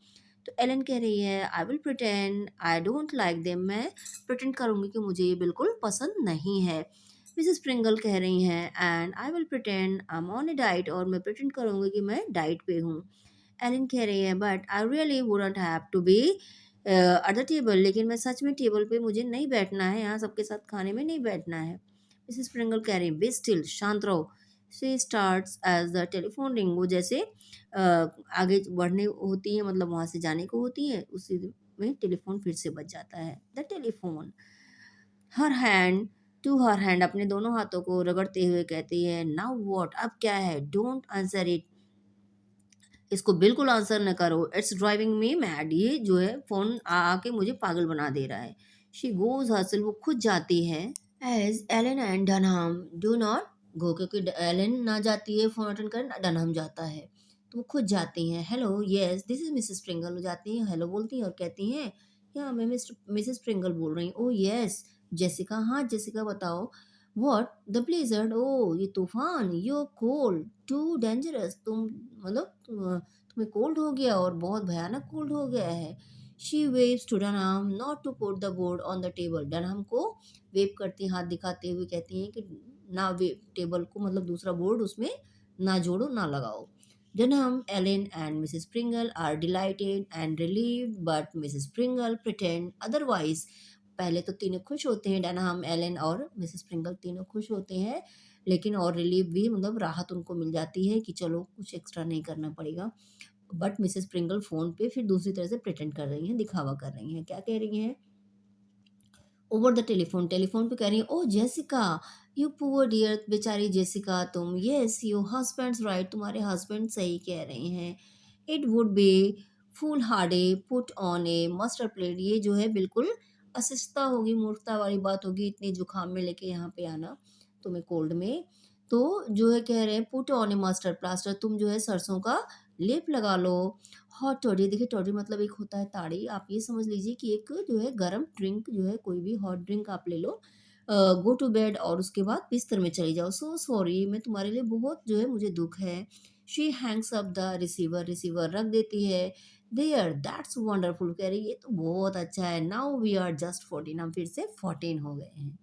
तो एलन कह रही है I will pretend I don't like them, मैं प्रिटेंड करूँगी कि मुझे ये बिल्कुल पसंद नहीं है। मिसेस प्रिंगल कह रही हैं and I will pretend I am on A diet, और मैं प्रिटेंड करूँगी कि मैं डाइट पे हूँ। एलन कह रही है but I really wouldn't have to be at the table, लेकिन मैं सच में टेबल पे मुझे नहीं बैठना है, यहाँ सबके साथ खाने में नहीं बैठना है। मिसेस प्रिंगल कह रही है बी स्टिल, शांत रहो। She starts as the telephone ring. वो जैसे आगे बढ़ने होती है, मतलब वहाँ से जाने को होती है, उसी में टेलीफोन फिर से बज जाता है। The telephone her hand to her hand, अपने दोनों हाथों को रगड़ते हुए कहती है, नाउ व्हाट, अब क्या है, डोंट आंसर इट, इसको बिल्कुल आंसर न करो, इट्स ड्राइविंग मी मैड, ये जो है फोन आके मुझे पागल बना दे रहा है। शी गोज हर्सल, वो खुद जाती है। As Ellen and Dunham do not go, क्योंकि एलन ना जाती है फोन अटेंड कर, डनहम जाता है, तो वो खुद जाती हैं। Hello yes this is Mrs Pringle, वो जाती हैं, हेलो बोलती हैं और कहती हैं, क्या मैं मिसेस प्रिंगल बोल रही हूँ। ओ यस जेसिका, हाँ जेसिका बताओ। व्हाट द ब्लेजर्ड, ओ ये तूफान, यू कोल्ड टू डेंजरस, तुम मतलब तुम्हें कोल्ड हो गया और बहुत भयानक कोल्ड हो गया है। She waves to Dunham not to put the board on the table, Dunham को वेव करती, हाथ दिखाते हुए कहती हैं कि ना वेव टेबल को, मतलब दूसरा बोर्ड उसमें ना जोड़ो ना लगाओ। Dunham, Ellen and Mrs Pringle are delighted and relieved, but Mrs Pringle pretend otherwise. पहले तो तीनों खुश होते हैं, डनहम, एलन और मिसेस प्रिंगल तीनों खुश होते हैं, लेकिन और रिलीफ भी, मतलब राहत उनको मिल जाती है कि चलो कुछ एक्स्ट्रा नहीं करना पड़ेगा। बट मिसेस प्रिंगल फोन पे फिर दूसरी तरह से प्रिटेंड कर रही हैं, दिखावा कर रही हैं। क्या कह रही हैं? ओवर द टेलीफोन, टेलीफोन पे कह रही है, oh Jessica you poor dear, बेचारी जेसिका तुम, यस यू हस्बैंड्स राइट, तुम्हारे हस्बैंड सही कह रहे हैं। It would be foolhardy put on a mustard plate, ये जो है बिल्कुल अशिष्टता होगी, मूर्खता वाली बात होगी, इतनी जुकाम में लेके यहाँ पे आना तुम्हें कोल्ड में। तो जो है कह रहे हैं, put on a mustard plaster, तुम जो है सरसों का लेप लगा लो। हॉट टॉडी, देखिए टॉडी मतलब एक होता है ताड़ी, आप ये समझ लीजिए कि एक जो है गरम ड्रिंक, जो है कोई भी हॉट ड्रिंक आप ले लो। गो टू बेड, और उसके बाद बिस्तर में चली जाओ। सो सॉरी, मैं तुम्हारे लिए बहुत जो है मुझे दुख है। She hangs up the receiver, receiver रख देती है। देयर दैट्स वंडरफुल, कह रही ये तो बहुत अच्छा है। नाउ वी आर जस्ट 14, हम फिर से 14 हो गए हैं।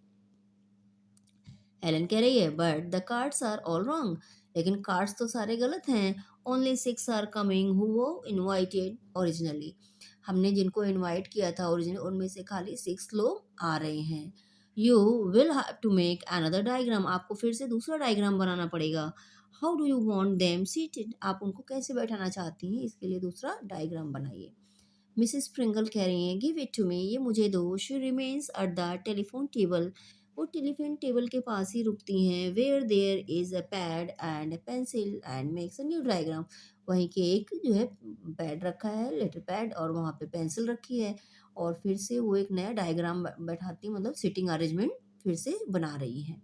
एलन कह रही है, but the cards are all wrong, लेकिन कार्ड्स तो सारे गलत हैं। Only 6 are coming who we invited originally, हमने जिनको इनवाइट किया था ओरिजिनल, उनमें से खाली 6 लोग आ रहे हैं। You will have to make another diagram, आपको फिर से दूसरा डायग्राम बनाना पड़ेगा। How do you want them seated, आप उनको कैसे बैठाना चाहती हैं, इसके लिए दूसरा डायग्राम बनाइए। मिसेस प्रिंगल कह रही हैं, गिव इट टू मी, ये मुझे दो। She remains at the telephone table, वो टेलीफोन टेबल के पास ही रुकती हैं। Where there is a pad and pencil and makes a new diagram, वहीं के एक जो है पैड रखा है, लेटर पैड, और वहाँ पे पेंसिल रखी है, और फिर से वो एक नया डायग्राम बैठाती, मतलब सिटिंग अरेंजमेंट फिर से बना रही है।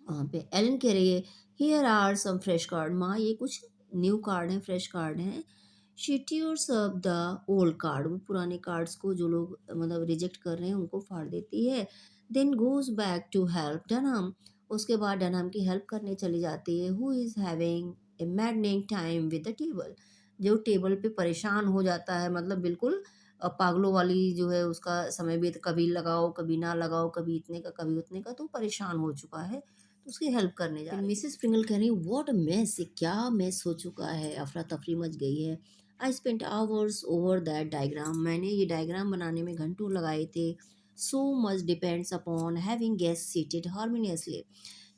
वहाँ पे एलन कह रही है, here are some fresh card, माँ ये कुछ न्यू कार्ड हैं, फ्रेश कार्ड हैं। She tears up the old card, वो पुराने कार्ड्स को जो लोग मतलब रिजेक्ट कर रहे हैं उनको फाड़ देती है। Then goes back to help Dunham, उसके बाद डनहम की हेल्प करने चली जाती है। Who is having a maddening time with the table, जो टेबल पे परेशान हो जाता है, मतलब बिल्कुल पागलों वाली जो है उसका समय भी, कभी लगाओ कभी ना लगाओ, कभी इतने का कभी उतने का, तो परेशान हो चुका है, तो उसकी हेल्प करने जा रही है। मिसेस प्रिंगल कह रही व्हाट अ मेस, क्या मेस हो चुका है, अफरा तफरी मच गई है। I spent hours over that diagram, मैंने ये डायग्राम बनाने में घंटों लगाए थे। So much depends upon having guest seated harmoniously,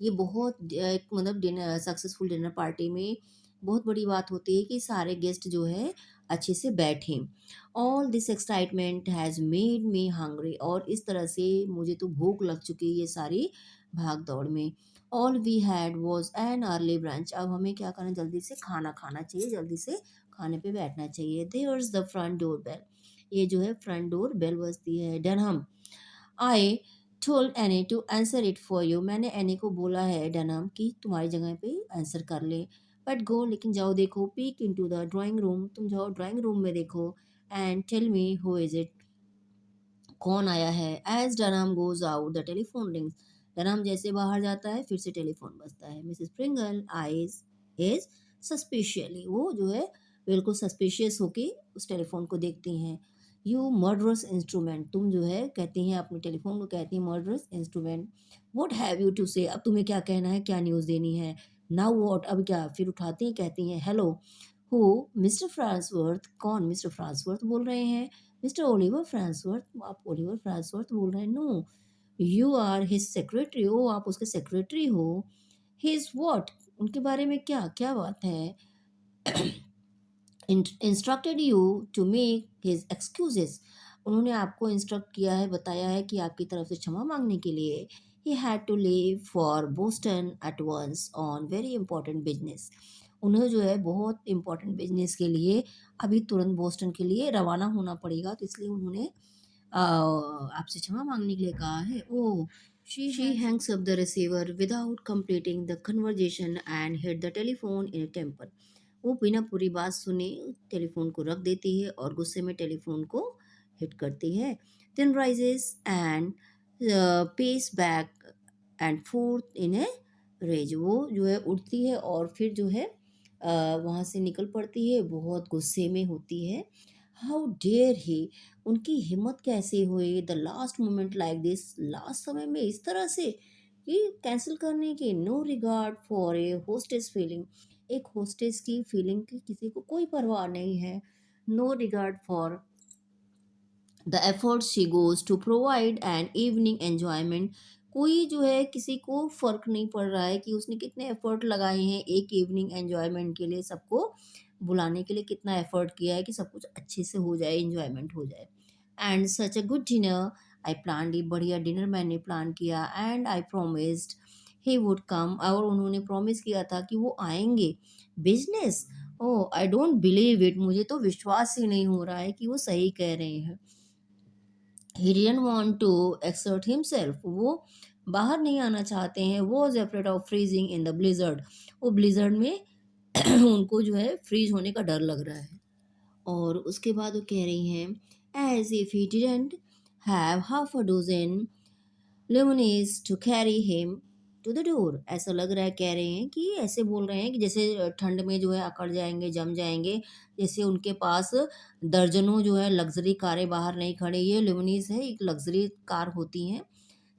ये बहुत एक मतलब डिनर, सक्सेसफुल डिनर पार्टी में बहुत बड़ी बात होती है कि सारे गेस्ट जो है अच्छे से बैठें। All this excitement has made me hungry, और इस तरह से मुझे तो भूख लग चुकी है ये सारी भाग दौड़ में। All we had was an early brunch, अब हमें क्या करना, जल्दी से खाना खाना चाहिए, जल्दी से खाने पे बैठना चाहिए। There's the front door bell, ये जो है फ्रंट डोर बेल बजती है। Dunham, I told Annie to answer it for you, मैंने एनी को बोला है डनहम कि तुम्हारी जगह पे आंसर कर ले। बट गो, लेकिन जाओ देखो, peek into the drawing room, तुम जाओ ड्राइंग रूम में देखो, and tell me who is it, कौन आया है। As Dunham goes out the telephone rings, Dunham जैसे बाहर जाता है फिर से टेलीफोन बजता है। Mrs Pringle eyes is suspiciously, वो जो है बिल्कुल सस्पिशियस होके उस टेलीफोन को देखती हैं। यू मर्डरस इंस्ट्रूमेंट, तुम जो है कहती हैं अपने टेलीफोन को, कहती हैं murderous instrument. What have you to say, अब तुम्हें क्या कहना है, क्या न्यूज़ देनी है। नाउ व्हाट, अब क्या, फिर उठाती हैं, कहती हैं हेलो, हु, मिस्टर फ्रांसवर्थ, कौन, मिस्टर फ्रांसवर्थ बोल रहे हैं। मिस्टर ओलिवर फ्रांसवर्थ, आप ओलिवर फ्रांसवर्थ बोल रहे हैं। No, you are his secretary, ओ आप उसके सेक्रेटरी हो। हिज व्हाट, उनके बारे में क्या क्या बात है? Instructed you to make his excuses, उन्होंने आपको इंस्ट्रक्ट किया है, बताया है कि आपकी तरफ से क्षमा मांगने के लिए। He had to leave for Boston at once on very important business, उन्हें जो है बहुत इंपॉर्टेंट बिजनेस के लिए अभी तुरंत बोस्टन के लिए रवाना होना पड़ेगा, तो इसलिए उन्होंने आपसे क्षमा मांगने के लिए कहा है। Oh, she hangs up the receiver without completing the conversation and hit the telephone in temper, वो बिना पूरी बात सुने टेलीफोन को रख देती है और गुस्से में टेलीफोन को हिट करती है। Then rises and pace back and forth in a rage, वो जो है उठती है और फिर जो है वहाँ से निकल पड़ती है, बहुत गुस्से में होती है। हाउ डेयर ही, उनकी हिम्मत कैसे हुई, the last moment like this, last समय में इस तरह से कि कैंसिल करने की। No regard for a hostess feeling, एक होस्टेस की फीलिंग की किसी को कोई परवाह नहीं है। No regard for the effort she goes to provide an evening enjoyment, कोई जो है किसी को फर्क नहीं पड़ रहा है कि उसने कितने एफर्ट लगाए हैं एक इवनिंग एन्जॉयमेंट के लिए, सबको बुलाने के लिए कितना एफर्ट किया है कि सब कुछ अच्छे से हो जाए, एन्जॉयमेंट हो जाए। And such a good dinner I plan, बढ़िया डिनर मैंने प्लान किया। And I promised he would come, और उन्होंने प्रॉमिस किया था कि वो आएंगे। Business, oh I don't believe it, मुझे तो विश्वास ही नहीं हो रहा है कि वो सही कह रहे हैं। he didn't want to exert himself, वो बाहर नहीं आना चाहते हैं। was afraid of freezing in the blizzard, वो blizzard में उनको जो है फ्रीज होने का डर लग रहा है। और उसके बाद वो कह रही हैं as if he didn't have half a dozen lemons to carry him to the door, ऐसा लग रहा है, कह रहे हैं कि ऐसे बोल रहे हैं कि जैसे ठंड में जो है अकड़ जाएंगे, जम जाएंगे, जैसे उनके पास दर्जनों जो है लग्जरी कारें बाहर नहीं खड़ी। ये लिमनीज है, एक लग्जरी कार होती हैं,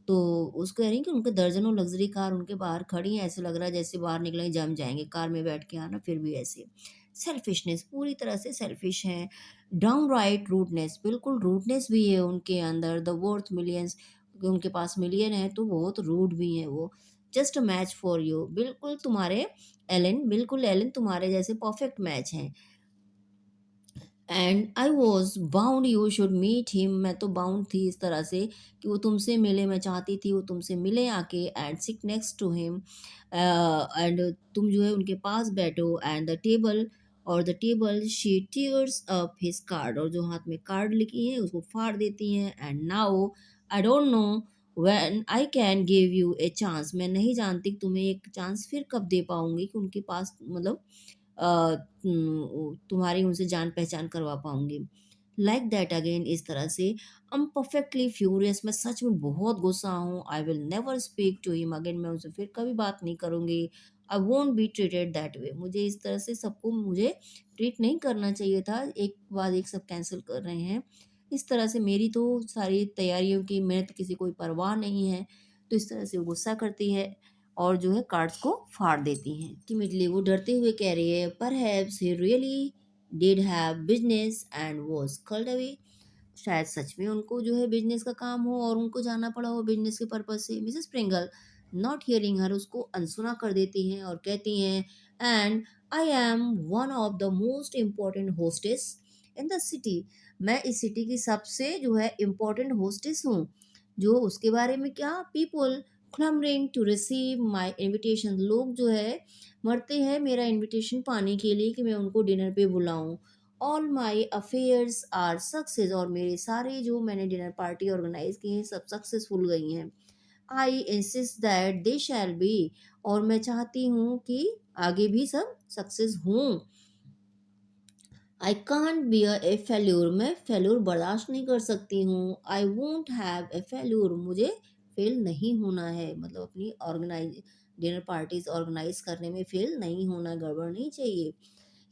तो उसको कह रही हैं कि उनके दर्जनों लग्जरी कार उनके बाहर खड़ी हैं, ऐसे लग रहा है जैसे बाहर निकलेंगे जम जाएंगे, कार में बैठ के आना फिर भी ऐसे। सेल्फिशनेस, पूरी तरह से सेल्फिश हैं। डाउन राइट रूडनेस, बिल्कुल रूडनेस भी है उनके अंदर। द वर्थ मिलियंस, क्योंकि उनके पास मिलियन है तो बहुत रूड भी हैं वो। Just a match for you, बिल्कुल तुम्हारे एलन, बिल्कुल एलन तुम्हारे जैसे परफेक्ट मैच हैं। And I was bound you should meet him, मैं तो बाउंड थी इस तरह से कि वो तुमसे मिले, मैं चाहती थी वो तुमसे मिले आके। And sit next to him, and तुम जो है उनके पास बैठो। एंड द टेबल, और the table she tears up his card, और जो हाथ में कार्ड लिखी है उसको फाड़ देती हैं। And now I don't know when I can give U a chance, मैं नहीं जानती कि तुम्हें एक चांस फिर कब दे पाऊंगी, कि उनके पास मतलब तुम्हारी उनसे जान पहचान करवा पाऊंगी। लाइक दैट अगेन, इस तरह से। आई एम परफेक्टली फ्यूरियस, मैं सच में बहुत गुस्सा हूँ। I will never speak to him again, मैं उनसे फिर कभी बात नहीं करूँगी। I won't be treated that way, मुझे इस तरह से सबको मुझे ट्रीट नहीं करना चाहिए था, एक बाद एक सब कैंसिल कर रहे हैं इस तरह से। मेरी तो सारी तैयारियों की मेहनत तो किसी कोई परवाह नहीं है, तो इस तरह से वो गुस्सा करती है और जो है कार्ड्स को फाड़ देती हैं। टिमिडली, वो डरते हुए कह रही है, perhaps he really did have business and was called away, शायद सच में उनको जो है बिजनेस का काम हो और उनको जाना पड़ा हो बिजनेस के पर्पज से। मिसेस प्रिंगल नॉट हियरिंग हर, उसको अनसुना कर देती हैं और कहती हैं, and I am one of the most important hostess in the city, मैं इस सिटी की सबसे जो है इम्पोर्टेंट होस्टेस हूँ। जो उसके बारे में क्या, people clamouring to receive my invitation, लोग जो है मरते हैं मेरा इन्विटेशन पाने के लिए कि मैं उनको डिनर पे बुलाऊं। All my affairs are success, और मेरे सारे जो मैंने डिनर पार्टी ऑर्गेनाइज की हैं सब सक्सेसफुल गई हैं। I insist that they shall be, और मैं चाहती हूँ कि आगे भी सब सक्सेस हों। I can't beer A failure, मैं फेल्यूर बर्दाश्त नहीं कर सकती हूँ। I won't have a failure, मुझे फेल नहीं होना है, मतलब अपनी ऑर्गेनाइज डिनर पार्टीज ऑर्गेनाइज करने में फेल नहीं होना, गड़बड़ नहीं चाहिए।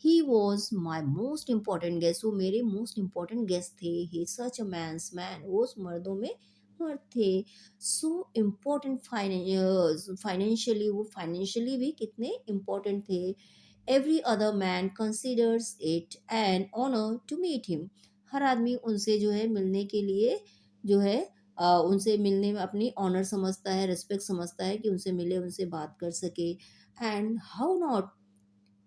He was my most important guest, वो मेरे मोस्ट इम्पॉर्टेंट गेस्ट थे। ही सच अ मैंस मैन, वो उस मर्दों में मर्द थे। सो इम्पोर्टेंट फाइनेंशियली, वो फाइनेंशियली भी कितने इम्पोर्टेंट थे। Every other man considers it an honour to meet him, हर आदमी उनसे जो है मिलने के लिए जो है उनसे मिलने में अपनी ऑनर समझता है, रिस्पेक्ट समझता है कि उनसे मिले, उनसे बात कर सके। And how not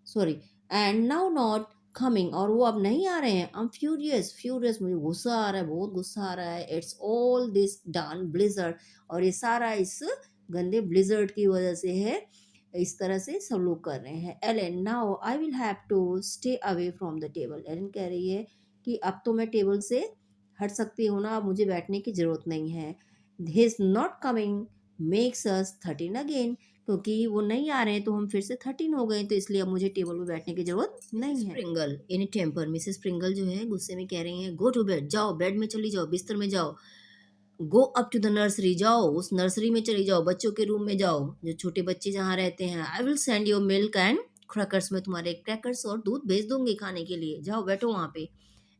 sorry and now not coming, और वो अब नहीं आ रहे हैं। आई एम फ्यूरियस फ्यूरियस, मुझे गुस्सा आ रहा है, बहुत गुस्सा आ रहा है। It's all this done blizzard, और ये सारा इस गंदे ब्लिजर्ड की वजह से है। इस तरह से सब लोग कर रहे हैं। Ellen now I will have to stay away from the table, Ellen कह रही है कि अब तो मैं टेबल से हट सकती हूँ ना, अब मुझे बैठने की जरूरत नहीं है। His not coming makes us 13 again, क्योंकि वो नहीं आ रहे हैं तो हम फिर से 13 हो गए, तो इसलिए अब मुझे टेबल पे बैठने की जरूरत नहीं है। स्प्रिंगल इन टेम्पर, मिसेस स्प्रिंगल जो है गुस्से में कह रही हैं, गो टू बेड, जाओ बेड में चली जाओ, बिस्तर में जाओ। Go up to the nursery, जाओ उस नर्सरी में चली जाओ, बच्चों के रूम में जाओ, जो छोटे बच्चे जहाँ रहते हैं। I will send your milk and crackers, मैं तुम्हारे क्रैकर्स और दूध भेज दूंगी खाने के लिए, जाओ बैठो वहाँ पे।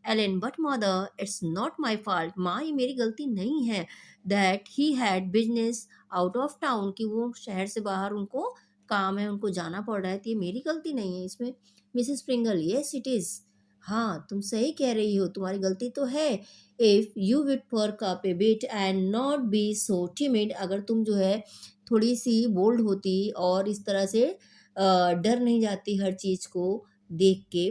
Ellen but mother it's not my fault, माँ ये मेरी गलती नहीं है। That he had business out of town, कि वो शहर से बाहर उनको काम है, उनको जाना पड़ रहा है, तो ये मेरी गलती नहीं है इसमें। Mrs Springle yes it is, हाँ तुम सही कह रही हो, तुम्हारी गलती तो है। If you would perk up a bit and not be so timid, अगर तुम जो है थोड़ी सी बोल्ड होती और इस तरह से डर नहीं जाती हर चीज़ को देख के,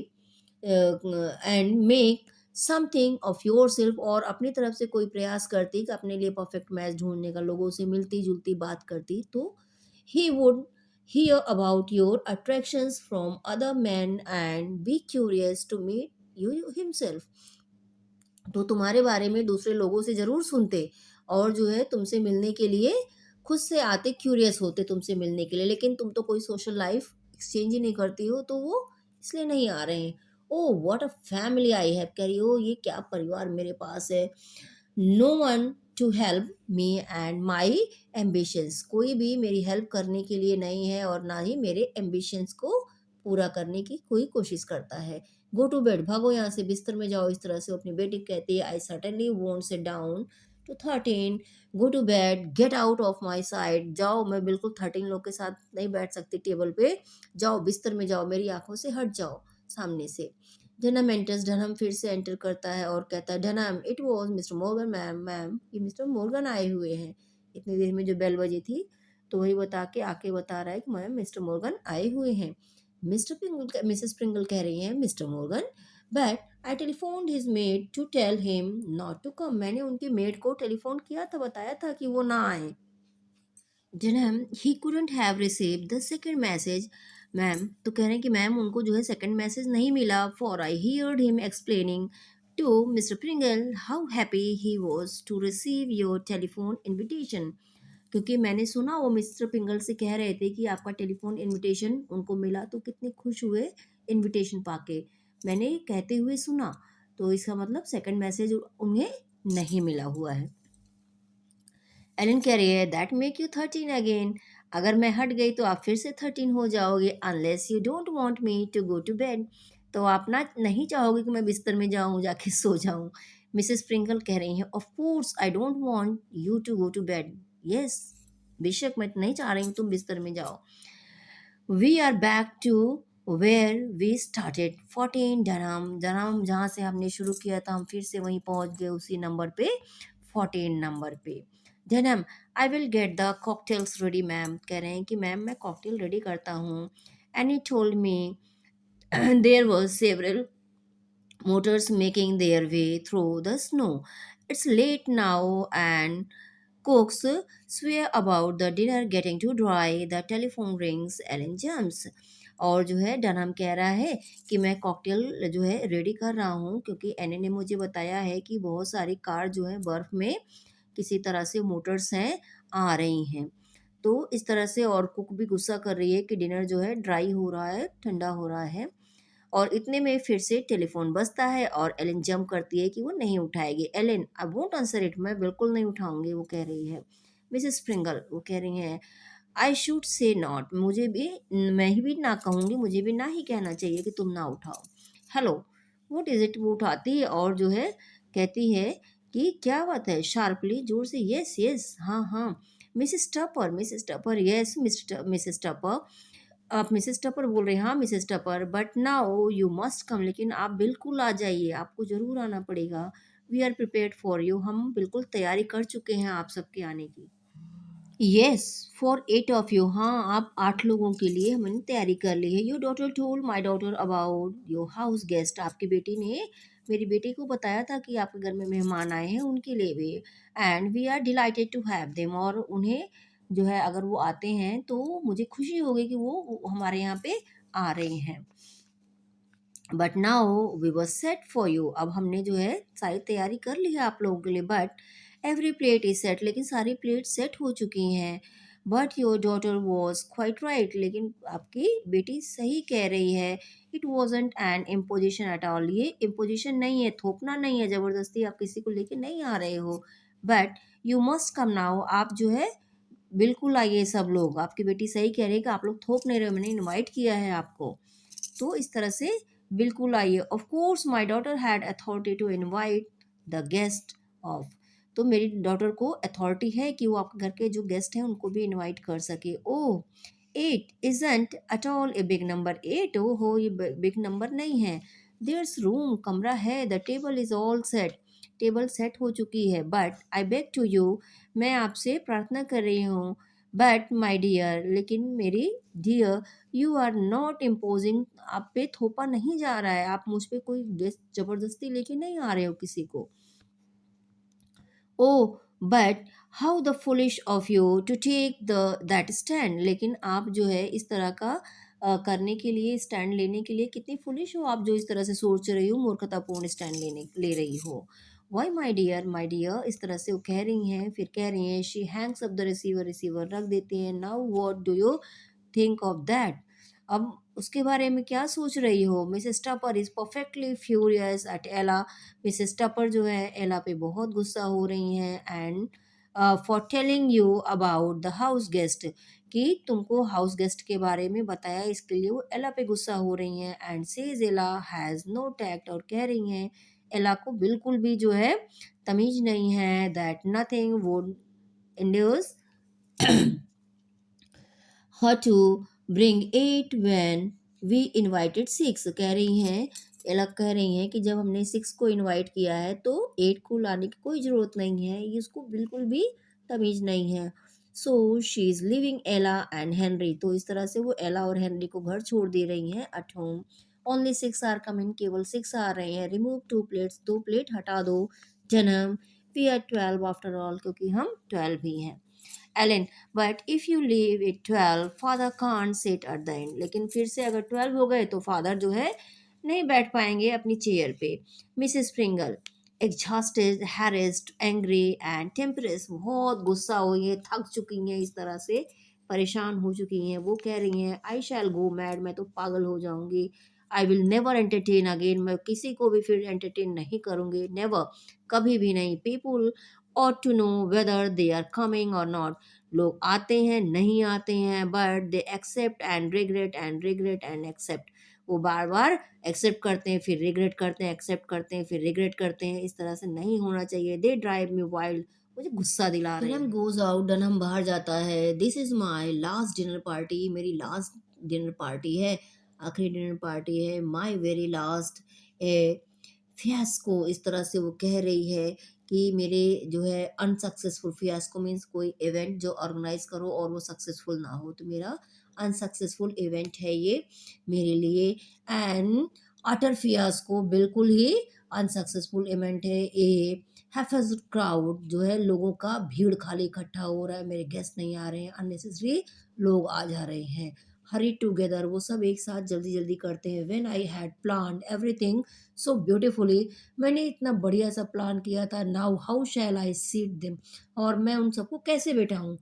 and make something of your self, और अपनी तरफ से कोई प्रयास करती कि अपने लिए परफेक्ट मैच ढूंढने का, लोगों से मिलती जुलती बात करती, तो he would hear about your attractions from other men and be curious to meet you himself, तो तुम्हारे बारे में दूसरे लोगों से ज़रूर सुनते और जो है तुमसे मिलने के लिए खुद से आते, क्यूरियस होते तुमसे मिलने के लिए, लेकिन तुम तो कोई सोशल लाइफ एक्सचेंज ही नहीं करती हो, तो वो इसलिए नहीं आ रहे हैं। Oh what a family I have, कह रही हो ये क्या परिवार मेरे पास है। No one to help me and my ambitions, कोई भी मेरी हेल्प करने के लिए नहीं है और ना ही मेरे एम्बिशंस को पूरा करने की कोई कोशिश करता है। गो टू बेड, भागो यहाँ से, बिस्तर में जाओ, इस तरह से वो अपनी बेटी को कहती है। I certainly won't sit down to 13, go to bed, get out of my side, जाओ मैं बिल्कुल 13 लोग के साथ नहीं बैठ सकती टेबल पे, जाओ बिस्तर में जाओ, मेरी आंखों से हट जाओ सामने से। धनम एंटर्स, धनम फिर से एंटर करता है और कहता है, Dunham it was Mr Morgan ma'am, ma'am ये मिस्टर मोर्गन आए हुए हैं। इतनी देर में जो बेल बजी थी तो वही बता के आके बता रहा है कि मैम मिस्टर मोर्गन आए हुए हैं। मिसेस प्रिंगल कह रही हैं, Mr Morgan, but I telephoned his maid to tell him not to come, मैंने उनकी मेड को टेलीफोन किया था, बताया था कि वो ना आए। जनम he couldn't have receive the second message, ma'am तो कह रहे हैं कि मैम उनको जो है सेकंड मैसेज नहीं मिला। For I heard him explaining to mister Pringle how happy he was to receive your telephone invitation, क्योंकि मैंने सुना वो मिस्टर पिंगल से कह रहे थे कि आपका टेलीफोन इनविटेशन उनको मिला, तो कितने खुश हुए इनविटेशन पाके, मैंने कहते हुए सुना, तो इसका मतलब सेकंड मैसेज उन्हें नहीं मिला हुआ है। एलन कह रही है, दैट मेक यू 13 अगेन, अगर मैं हट गई तो आप फिर से 13 हो जाओगे। Unless you don't want me to go to bed, तो आप ना नहीं चाहोगे कि मैं बिस्तर में जाऊं, जाके सो जाऊं। मिसेस प्रिंगल कह रही हैं, of course I don't want you to go to bed, yes बेशक मैं नहीं चाह रही हूँ तुम बिस्तर में जाओ। We are back to where we started 14 Durham, Durham जहाँ से हमने शुरू किया था हम फिर से वहीं पहुँच गए उसी नंबर पे, 14 नंबर पे। Durham I will get the cocktails ready, ma'am कह रहे हैं कि मैम मैं कॉकटेल रेडी करता हूँ। And he told me there was several motors making their way through the snow. It's late now and cooks swear about the dinner getting too dry. The telephone rings. Ellen jumps. और जो है डनहम कह रहा है कि मैं कॉकटेल जो है रेडी कर रहा हूँ, क्योंकि एने ने मुझे बताया है कि बहुत सारी कार जो है बर्फ़ में किसी तरह से मोटर्स हैं आ रही हैं, तो इस तरह से, और कुक भी गुस्सा कर रही है कि डिनर जो है ड्राई हो रहा है, ठंडा हो रहा है। और इतने में फिर से टेलीफोन बजता है और एलन जंप करती है कि वो नहीं उठाएगी। Ellen I won't answer it, मैं बिल्कुल नहीं उठाऊंगी, वो कह रही है। मिसेस स्प्रिंगल वो कह रही हैं, आई शुड से नॉट, मुझे भी, मैं भी ना कहूँगी, मुझे भी ना ही कहना चाहिए कि तुम ना उठाओ। हेलो व्हाट इज इट, वो उठाती है और जो है कहती है कि क्या बात है, शार्पली जोर से, यस यस हाँ हाँ। Mrs Tupper yes Mrs Tupper, आप मिसेस टपर बोल रहे हैं, हाँ Mrs Tupper, but now you must come, लेकिन आप बिल्कुल आ जाइए, आपको ज़रूर आना पड़ेगा। We are prepared for you, हम बिल्कुल तैयारी कर चुके हैं आप सबके आने की। यस, फॉर 8 ऑफ यू, हाँ आप 8 लोगों के लिए हमने तैयारी कर ली है। Your daughter told my daughter about your house guest, आपकी बेटी ने मेरी बेटी को बताया था कि आपके घर में मेहमान आए हैं उनके लिए भी। And we are delighted to have them, और उन्हें जो है अगर वो आते हैं तो मुझे खुशी होगी कि वो हमारे यहाँ पे आ रहे हैं। But now we were set for you, अब हमने जो है सारी तैयारी कर ली है आप लोगों के लिए। But every plate is set, लेकिन सारी प्लेट सेट हो चुकी हैं। But your daughter was quite right, लेकिन आपकी बेटी सही कह रही है। It wasn't N imposition at all, ये इम्पोजिशन नहीं है, थोपना नहीं है, ज़बरदस्ती आप किसी को लेके नहीं आ रहे हो। But you must come now, आप जो है बिल्कुल आइए सब लोग, आपकी बेटी सही कह रही है कि आप लोग थोप नहीं रहे हो, मैंने इनवाइट किया है आपको, तो इस तरह से बिल्कुल आइए। Of course my daughter had authority to invite the guest of, तो मेरी डॉटर को अथॉरिटी है कि वो आपके घर के जो गेस्ट हैं उनको भी इनवाइट कर सके। ओह, 8 isn't at all a big number, 8 ओ हो ये बिग नंबर नहीं है। देयर्स रूम, कमरा है। The table is all set, table set हो चुकी है। But I beg to you, मैं आपसे प्रार्थना कर रही हूँ। बट माई डियर, लेकिन मेरी dear, you are not imposing, आप पे थोपा नहीं जा रहा है, आप मुझ पे कोई गेस्ट जबरदस्ती लेके नहीं आ रहे हो किसी को। Oh, but how the foolish of you to take the that stand, लेकिन आप जो है इस तरह का करने के लिए, स्टैंड लेने के लिए कितनी फुलिश हो आप, जो इस तरह से सोच रही हो, मूर्खतापूर्ण स्टैंड ले रही हो। वाई माई डियर, इस तरह से वो कह रही हैं, फिर कह रही हैं she hangs up the receiver, receiver रख देती हैं। Now what do you think of that, अब उसके बारे में क्या सोच रही हो। Mrs Tupper is perfectly furious at Ella, Mrs Tupper जो है एला पे बहुत गुस्सा हो रही हैं। And for telling you about the house guest, कि तुमको हाउस गेस्ट के बारे में बताया, इसके लिए वो एला पे गुस्सा हो रही हैं। एंड सेज एला हैज़ नो टैक्ट, और कह रही हैं एला को बिल्कुल भी जो है तमीज नहीं है। That nothing would induce her to bring 8 when we invited 6, कह रही हैं एला, कह रही हैं कि जब हमने 6 को इनवाइट किया है तो 8 को लाने की कोई ज़रूरत नहीं है, ये उसको बिल्कुल भी तमीज़ नहीं है। सो शी इज़ लिविंग एला एंड हेनरी, तो इस तरह से वो एला और हेनरी को घर छोड़ दे रही हैं at home. Only 6 are coming, केवल 6 आ रहे हैं। रिमूव 2 प्लेट्स, 2 प्लेट हटा दो। जन्म, वी आर 12 आफ्टर ऑल, क्योंकि हम 12 ही हैं। Ellen, but if you leave it 12 father can't sit at the end, लेकिन फिर से अगर 12 हो गए तो फादर जो है नहीं बैठ पाएंगे अपनी चेयर पे। Mrs Springle, exhausted, harassed, angry and temperous, बहुत गुस्सा हुई है, थक चुकी हैं, इस तरह से परेशान हो चुकी हैं। वो कह रही हैं आई शैल गो मैड, मैं तो पागल हो जाऊंगी। आई विल नेवर एंटरटेन अगेन, मैं किसी को भी फिर एंटरटेन नहीं करूंगी, नेवर, कभी भी नहीं। People ought to know whether they are coming or not, लोग आते हैं नहीं आते हैं, but they accept and regret and accept, वो बार बार एक्सेप्ट करते हैं फिर रिग्रेट करते हैं, एक्सेप्ट करते हैं फिर रिग्रेट करते हैं, इस तरह से नहीं होना चाहिए। दे ड्राइव मी वाइल्ड, मुझे गुस्सा दिला रहे हैं। डनम गोज आउट, डनम बाहर जाता है। This is my last dinner party, मेरी लास्ट डिनर पार्टी है, आखिरी डिनर पार्टी है। My very last A fiasco, इस तरह से वो कह रही है कि मेरे जो है अनसक्सेसफुल, फियास्को मीन्स कोई इवेंट जो ऑर्गेनाइज करो और वो सक्सेसफुल ना हो, तो मेरा अनसक्सेसफुल इवेंट है ये मेरे लिए। एंड अटर फियास्को, बिल्कुल ही अनसक्सेसफुल इवेंट है। ए हैफज क्राउड, जो है लोगों का भीड़ खाली इकट्ठा हो रहा है, मेरे गेस्ट नहीं आ रहे हैं, अननेसेसरी लोग आ जा रहे हैं। हरी टुगेदर, वो सब एक साथ जल्दी जल्दी करते हैं। When I had planned everything so beautifully, मैंने इतना बढ़िया सा प्लान किया था। Now how shall I seat them, और मैं उन सबको कैसे बैठाऊं।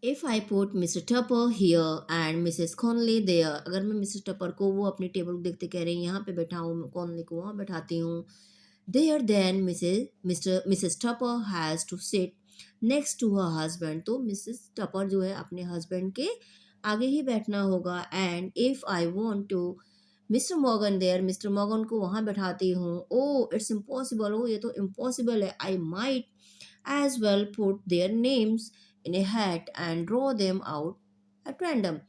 If I put Mr Tupper here and Mrs Connolly there, अगर मैं मिसेस टपर को, वो अपनी टेबल देखते कह रही हैं यहाँ पे बैठाऊँ, कॉनली को वहाँ बैठाती हूँ। There then Mrs Tupper has to sit next to her husband, तो मिसेस टपर जो है अपने हस्बैंड के आगे ही बैठना होगा। And if I want to Mr Morgan there, Mr Morgan को वहाँ बैठाती हूँ। ओ इट्स इम्पॉसिबल, ओ ये तो इम्पॉसिबल है। I might as well put their names in a hat and draw them out at random,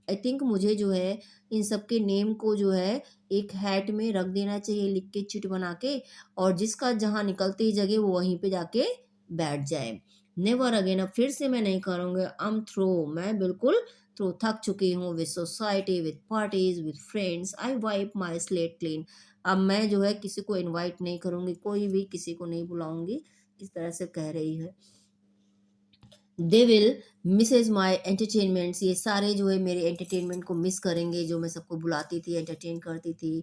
I think मुझे जो है इन सब के नेम को जो है एक हैट में रख देना चाहिए, लिख के चिट बना के, और जिसका जहाँ निकलती जगह वो वहीं पे जाके बैठ जाए। नेवर अगेन, अब फिर से मैं नहीं करूँगी। आई एम थ्रू, मैं बिल्कुल थ्रू, थक चुकी हूँ with society, with parties, with friends, I wipe my slate clean. अब मैं जो है किसी को इनवाइट नहीं करूँगी, कोई भी किसी को नहीं बुलाऊंगी, इस तरह से कह रही है। They will misses my entertainments, ये सारे जो है मेरे एंटरटेनमेंट को मिस करेंगे, जो मैं सबको बुलाती थी, एंटरटेन करती थी।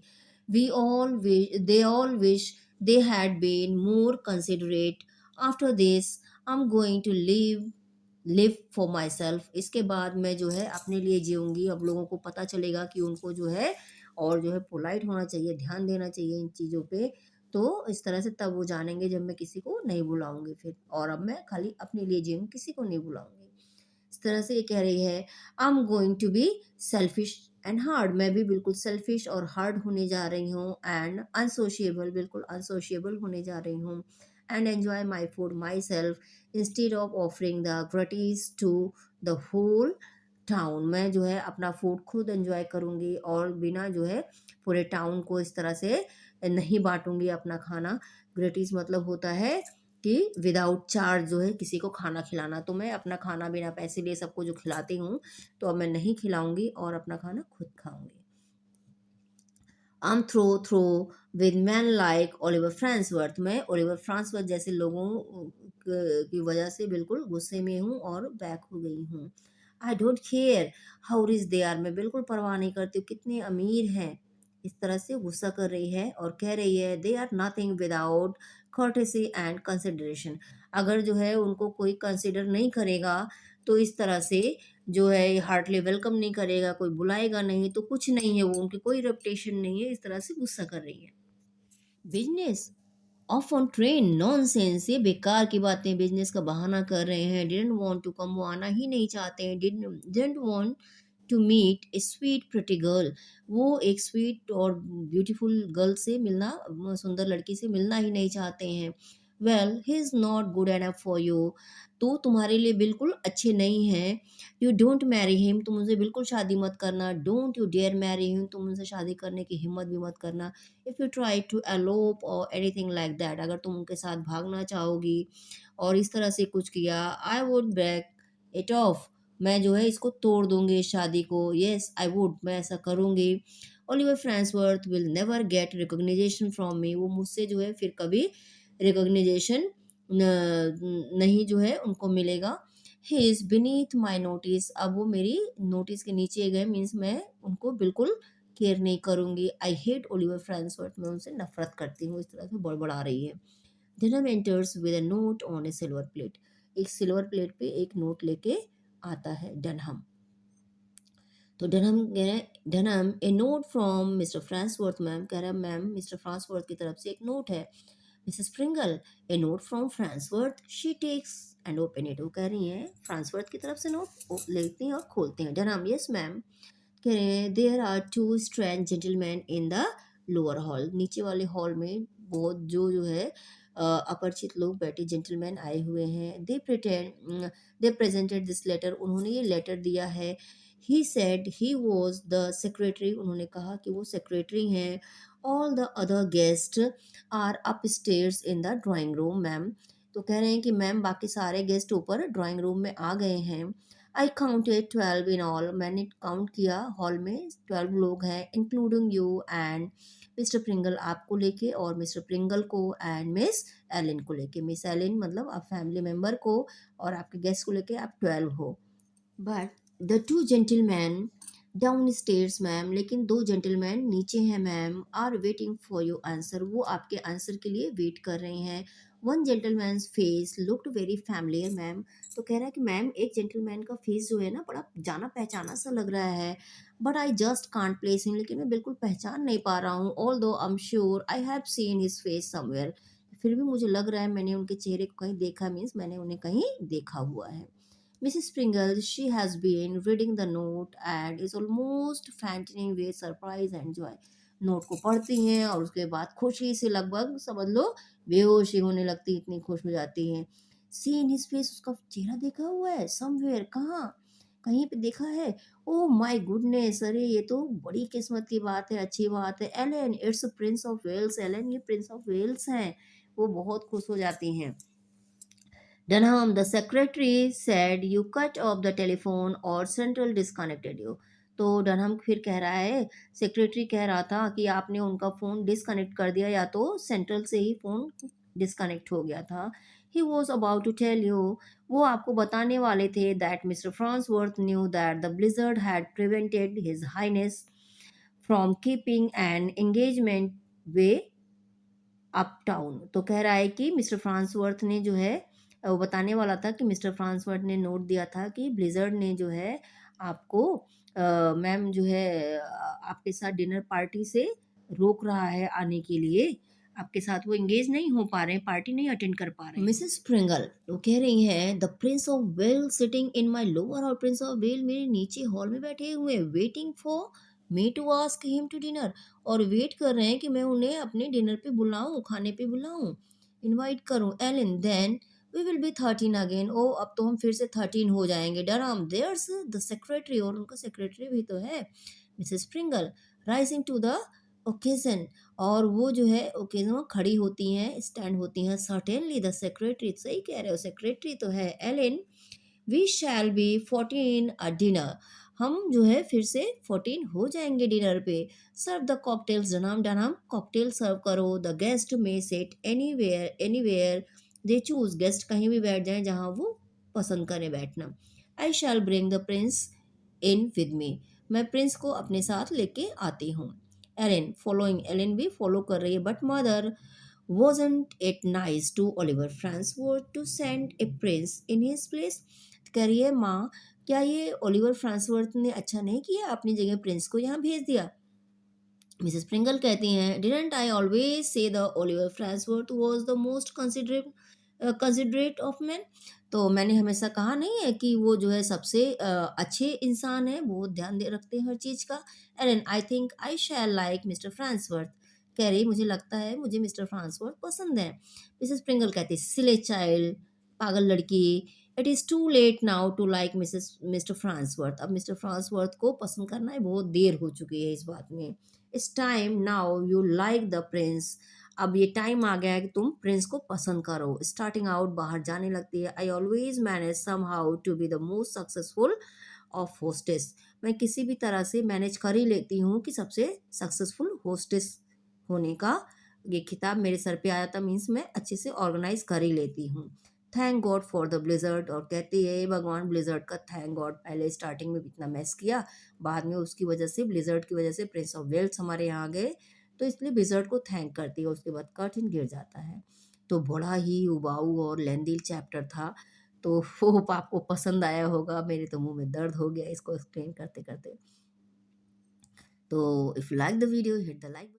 They all wish they had been more considerate. After this I am going to live for myself, इसके बाद मैं जो है अपने लिए जीऊँगी। अब लोगों को पता चलेगा कि उनको जो है और जो है पोलाइट होना चाहिए, ध्यान देना चाहिए इन चीज़ों पे। तो इस तरह से तब वो जानेंगे जब मैं किसी को नहीं बुलाऊँगी फिर, और अब मैं खाली अपने लिए जीऊँगी, किसी को नहीं बुलाऊँगी। इस तरह से ये कह रही है, I am going to be selfish and hard, मैं भी बिल्कुल सेल्फिश और हार्ड होने जा रही हूँ, एंड अनसोशिएबल, बिल्कुल अनसोशिएबल होने जा रही हूँ, and enjoy my food myself instead of offering the goodies to the whole town, मैं जो है अपना फूड खुद एंजॉय करूँगी और बिना जो है पूरे टाउन को इस तरह से नहीं बांटूंगी अपना खाना। ग्रेटिस मतलब होता है कि विदाउट चार्ज जो है किसी को खाना खिलाना, तो मैं अपना खाना बिना पैसे लिए सबको जो खिलाती हूँ, तो अब मैं नहीं खिलाऊंगी और अपना खाना खुद खाऊंगी। I'm through with men like Oliver Farnsworth, मैं ओलिवर फ्रांसवर्थ जैसे लोगों की वजह से बिल्कुल गुस्से में हूँ और बैक हो गई हूँ। I don't care how rich they are, मैं बिल्कुल परवाह नहीं करती हूँ कितने अमीर हैं। इस तरह से गुस्सा कर रही है और कह रही है, they are nothing without courtesy and consideration, अगर जो है उनको कोई कंसिडर नहीं करेगा, तो इस तरह से जो है हार्टली वेलकम नहीं करेगा, कोई बुलाएगा नहीं, तो कुछ नहीं है वो, उनकी कोई रेपुटेशन नहीं है, इस तरह से गुस्सा कर रही है। Business of on train, nonsense, ये बेकार की बातें, बिजनेस का बहाना कर रहे हैं। डिडंट वांट टू कम, वो आना ही नहीं चाहते हैं। Didn't want to meet a sweet pretty girl, वो एक स्वीट और ब्यूटीफुल गर्ल से मिलना, सुंदर लड़की से मिलना ही नहीं चाहते हैं। Well he is not good enough for you, तो तुम्हारे लिए बिल्कुल अच्छे नहीं हैं। यू डोंट मैरी हिम, तुम उनसे बिल्कुल शादी मत करना। Don't you dare marry him, तुम उनसे शादी करने की हिम्मत भी मत करना। If you try to elope और एनीथिंग लाइक दैट, अगर तुम उनके साथ भागना चाहोगी और इस तरह से कुछ किया, I would break it off, मैं जो है इसको तोड़ दूंगी इस शादी को। येस आई वुड, मैं ऐसा करूंगी। Oliver Farnsworth will never get recognition from me, वो मुझसे जो है फिर कभी रिकॉग्निजेशन नहीं जो है उनको मिलेगा। He is beneath my notice, अब वो मेरी नोटिस के नीचे गए, मीन्स मैं उनको बिल्कुल केयर नहीं करूंगी। आई हेट ओलिवर फ्रांसवर्थ, मैं उनसे नफरत करती हूँ, इस तरह से बड़बड़ा रही है। Dunham enters with a note on a silver plate, एक सिल्वर प्लेट पे एक नोट लेके आता है डनहम। तो Dunham a note from Mr Farnsworth, ma'am कह रहा है मैम मिस्टर फ्रांसवर्थ की तरफ से एक नोट है। Mrs Springle, a note from Farnsworth, she takes and open it, वो कह रही हैं फ्रांसवर्थ की तरफ से नोट लेती हैं और खोलते हैं। डनहम, यस मैम, कह रहे हैं there are two strange gentleman in the lower hall, नीचे वाले हॉल में बहुत जो है अपरिचित लोग बैठे, जेंटलमैन आए हुए हैं। दे प्रेजेंटेड दिस लेटर, उन्होंने ये लेटर दिया है। He said he was the secretary, उन्होंने कहा कि वो सेक्रेटरी हैं। All the other guest are upstairs in the drawing room, ma'am, तो कह रहे हैं कि मैम बाकी सारे गेस्ट ऊपर ड्राइंग रूम में आ गए हैं। आई काउंटेड 12 इन ऑल, मैंने काउंट किया हॉल में 12 लोग हैं, including you and mister Pringle, आपको लेके और मिस्टर प्रिंगल को एंड मिस एलिन को लेके। मिस एलिन मतलब आप फैमिली मेम्बर को और आपके गेस्ट को लेके आप 12 हो। But the two gentleman downstairs, ma'am, लेकिन दो जेंटलमैन नीचे हैं ma'am, are waiting for your answer, वो आपके आंसर के लिए वेट कर रहे हैं। One gentleman face looked very familiar, ma'am, तो कह रहा है कि मैम एक जेंटलमैन का फेस जो है ना बड़ा जाना पहचाना सा लग रहा है। But I just can't place him, लेकिन मैं बिल्कुल पहचान नहीं पा रहा हूँ। ऑल दो I am sure I have seen his face somewhere, फिर भी मुझे लग रहा है मैंने उनके चेहरे को कहीं देखा, मीन्स मैंने उन्हें कहीं देखा हुआ है। Mrs. Pringle, she has been reading the note and is almost fainting with surprise and joy. Note को पढ़ती हैं और उसके बाद खुशी से लगभग समझ लो बेहोशी होने लगती, इतनी खुश हो जाती हैं। सी इन हिज फेस, उसका चेहरा देखा हुआ है, समवेयर, कहाँ, कहीं पे देखा है? Oh my goodness! अरे ये तो बड़ी किस्मत की बात है, अच्छी बात है। Ellen, it's Prince of Wales. Ellen, ये प्रिंस ऑफ वेल्स हैं। वो बहुत खुश हो जाती हैं। Dunham, the secretary said you cut off the telephone or central disconnected you. तो डनहम फिर कह रहा है, सेक्रेटरी कह रहा था कि आपने उनका फ़ोन डिस्कनेक्ट कर दिया या तो सेंट्रल से ही फ़ोन डिस्कनेक्ट हो गया था. He was about to tell you, वो आपको बताने वाले थे that Mr Farnsworth knew that the blizzard had prevented his highness from keeping an engagement way uptown. तो कह रहा है कि मिस्टर फ्रांसवर्थ ने जो है वो बताने वाला था कि मिस्टर फ्रांसवर्थ ने नोट दिया था कि ब्लिजर्ड ने जो है आपको मैम जो है आपके साथ डिनर पार्टी से रोक रहा है आने के लिए. आपके साथ वो एंगेज नहीं हो पा रहे हैं, पार्टी नहीं अटेंड कर पा रहे हैं. मिसेस स्प्रिंगल वो कह रही हैं the Prince of Wales sitting in my lower और प्रिंस ऑफ वेल मेरे नीचे हॉल में बैठे हुए हैं waiting for me to ask him to dinner. और वेट कर रहे हैं कि मैं उन्हें अपने डिनर पे बुलाऊं, खाने पे बुलाऊं, इनवाइट करूं. Ellen, then we will be 13 again. ओ अब तो हम फिर से 13 हो जाएंगे. डरहम, देयर्स द सेक्रेटरी, और उनका सेक्रेटरी भी तो है. Mrs Springle rising to the occasion, और वो जो है ओकेजन में खड़ी होती हैं, स्टैंड होती हैं. सर्टेनली द सेक्रेटरी, सही कह रहे हो, सेक्रेटरी तो है. Alan, we shall be 14 a dinner, हम जो है फिर से 14 हो जाएंगे डिनर पे. Serve the cocktails. Dunham, Dunham cocktail serve करो. The guest may sit anywhere anywhere they choose, गेस्ट कहीं भी बैठ जाएं जहां वो पसंद करें बैठना. I shall bring the prince in with me, मैं प्रिंस को अपने साथ लेके आती हूँ. एलन फॉलोइंग, एलन भी फॉलो कर रही है. But mother, wasn't it nice to Oliver Farnsworth to send a prince in his place? कह रही है माँ, क्या ये ओलिवर फ्रांसवर्थ ने अच्छा नहीं किया अपनी जगह प्रिंस को यहाँ भेज दिया. मिसेस प्रिंगल कहती हैं didn't I always say the Oliver Farnsworth was the most considerate of man. तो मैंने हमेशा कहा नहीं है कि वो जो है सबसे अच्छे इंसान है, बहुत ध्यान दे रखते हैं हर चीज़ का. Ellen, I think I shall like Mr Farnsworth. कह रही मुझे लगता है मुझे मिस्टर फ्रांसवर्थ पसंद है. मिसेस प्रिंगल कहती सिले चाइल्ड, पागल लड़की, it is too late now to like Mr Farnsworth. अब मिस्टर फ्रांसवर्थ को पसंद करना है, बहुत देर हो चुकी है इस बात में. It's time now you like the Prince, अब ये टाइम आ गया है कि तुम प्रिंस को पसंद करो. स्टार्टिंग आउट, बाहर जाने लगती है. I always manage somehow to be the most successful of hostess, मैं किसी भी तरह से मैनेज कर ही लेती हूँ कि सबसे सक्सेसफुल होस्टेस होने का ये खिताब मेरे सर पे आया था. मीन्स मैं अच्छे से ऑर्गेनाइज कर ही लेती हूँ. Thank God for the blizzard, और कहती है भगवान ब्लिजर्ड का थैंक गॉड. पहले स्टार्टिंग में इतना मैस किया, बाद में उसकी वजह से, ब्लिजर्ड की वजह से प्रिंस ऑफ वेल्स हमारे यहाँ गए, तो इसलिए ब्लिजर्ड को थैंक करती है. उसके बाद कर्टन गिर जाता है. तो बड़ा ही उबाऊ और लेंदी चैप्टर था. तो होप आपको पसंद आया होगा. मेरे तो मुंह में दर्द हो गया इसको एक्सप्लेन करते करते. तो if you like the video, hit the like.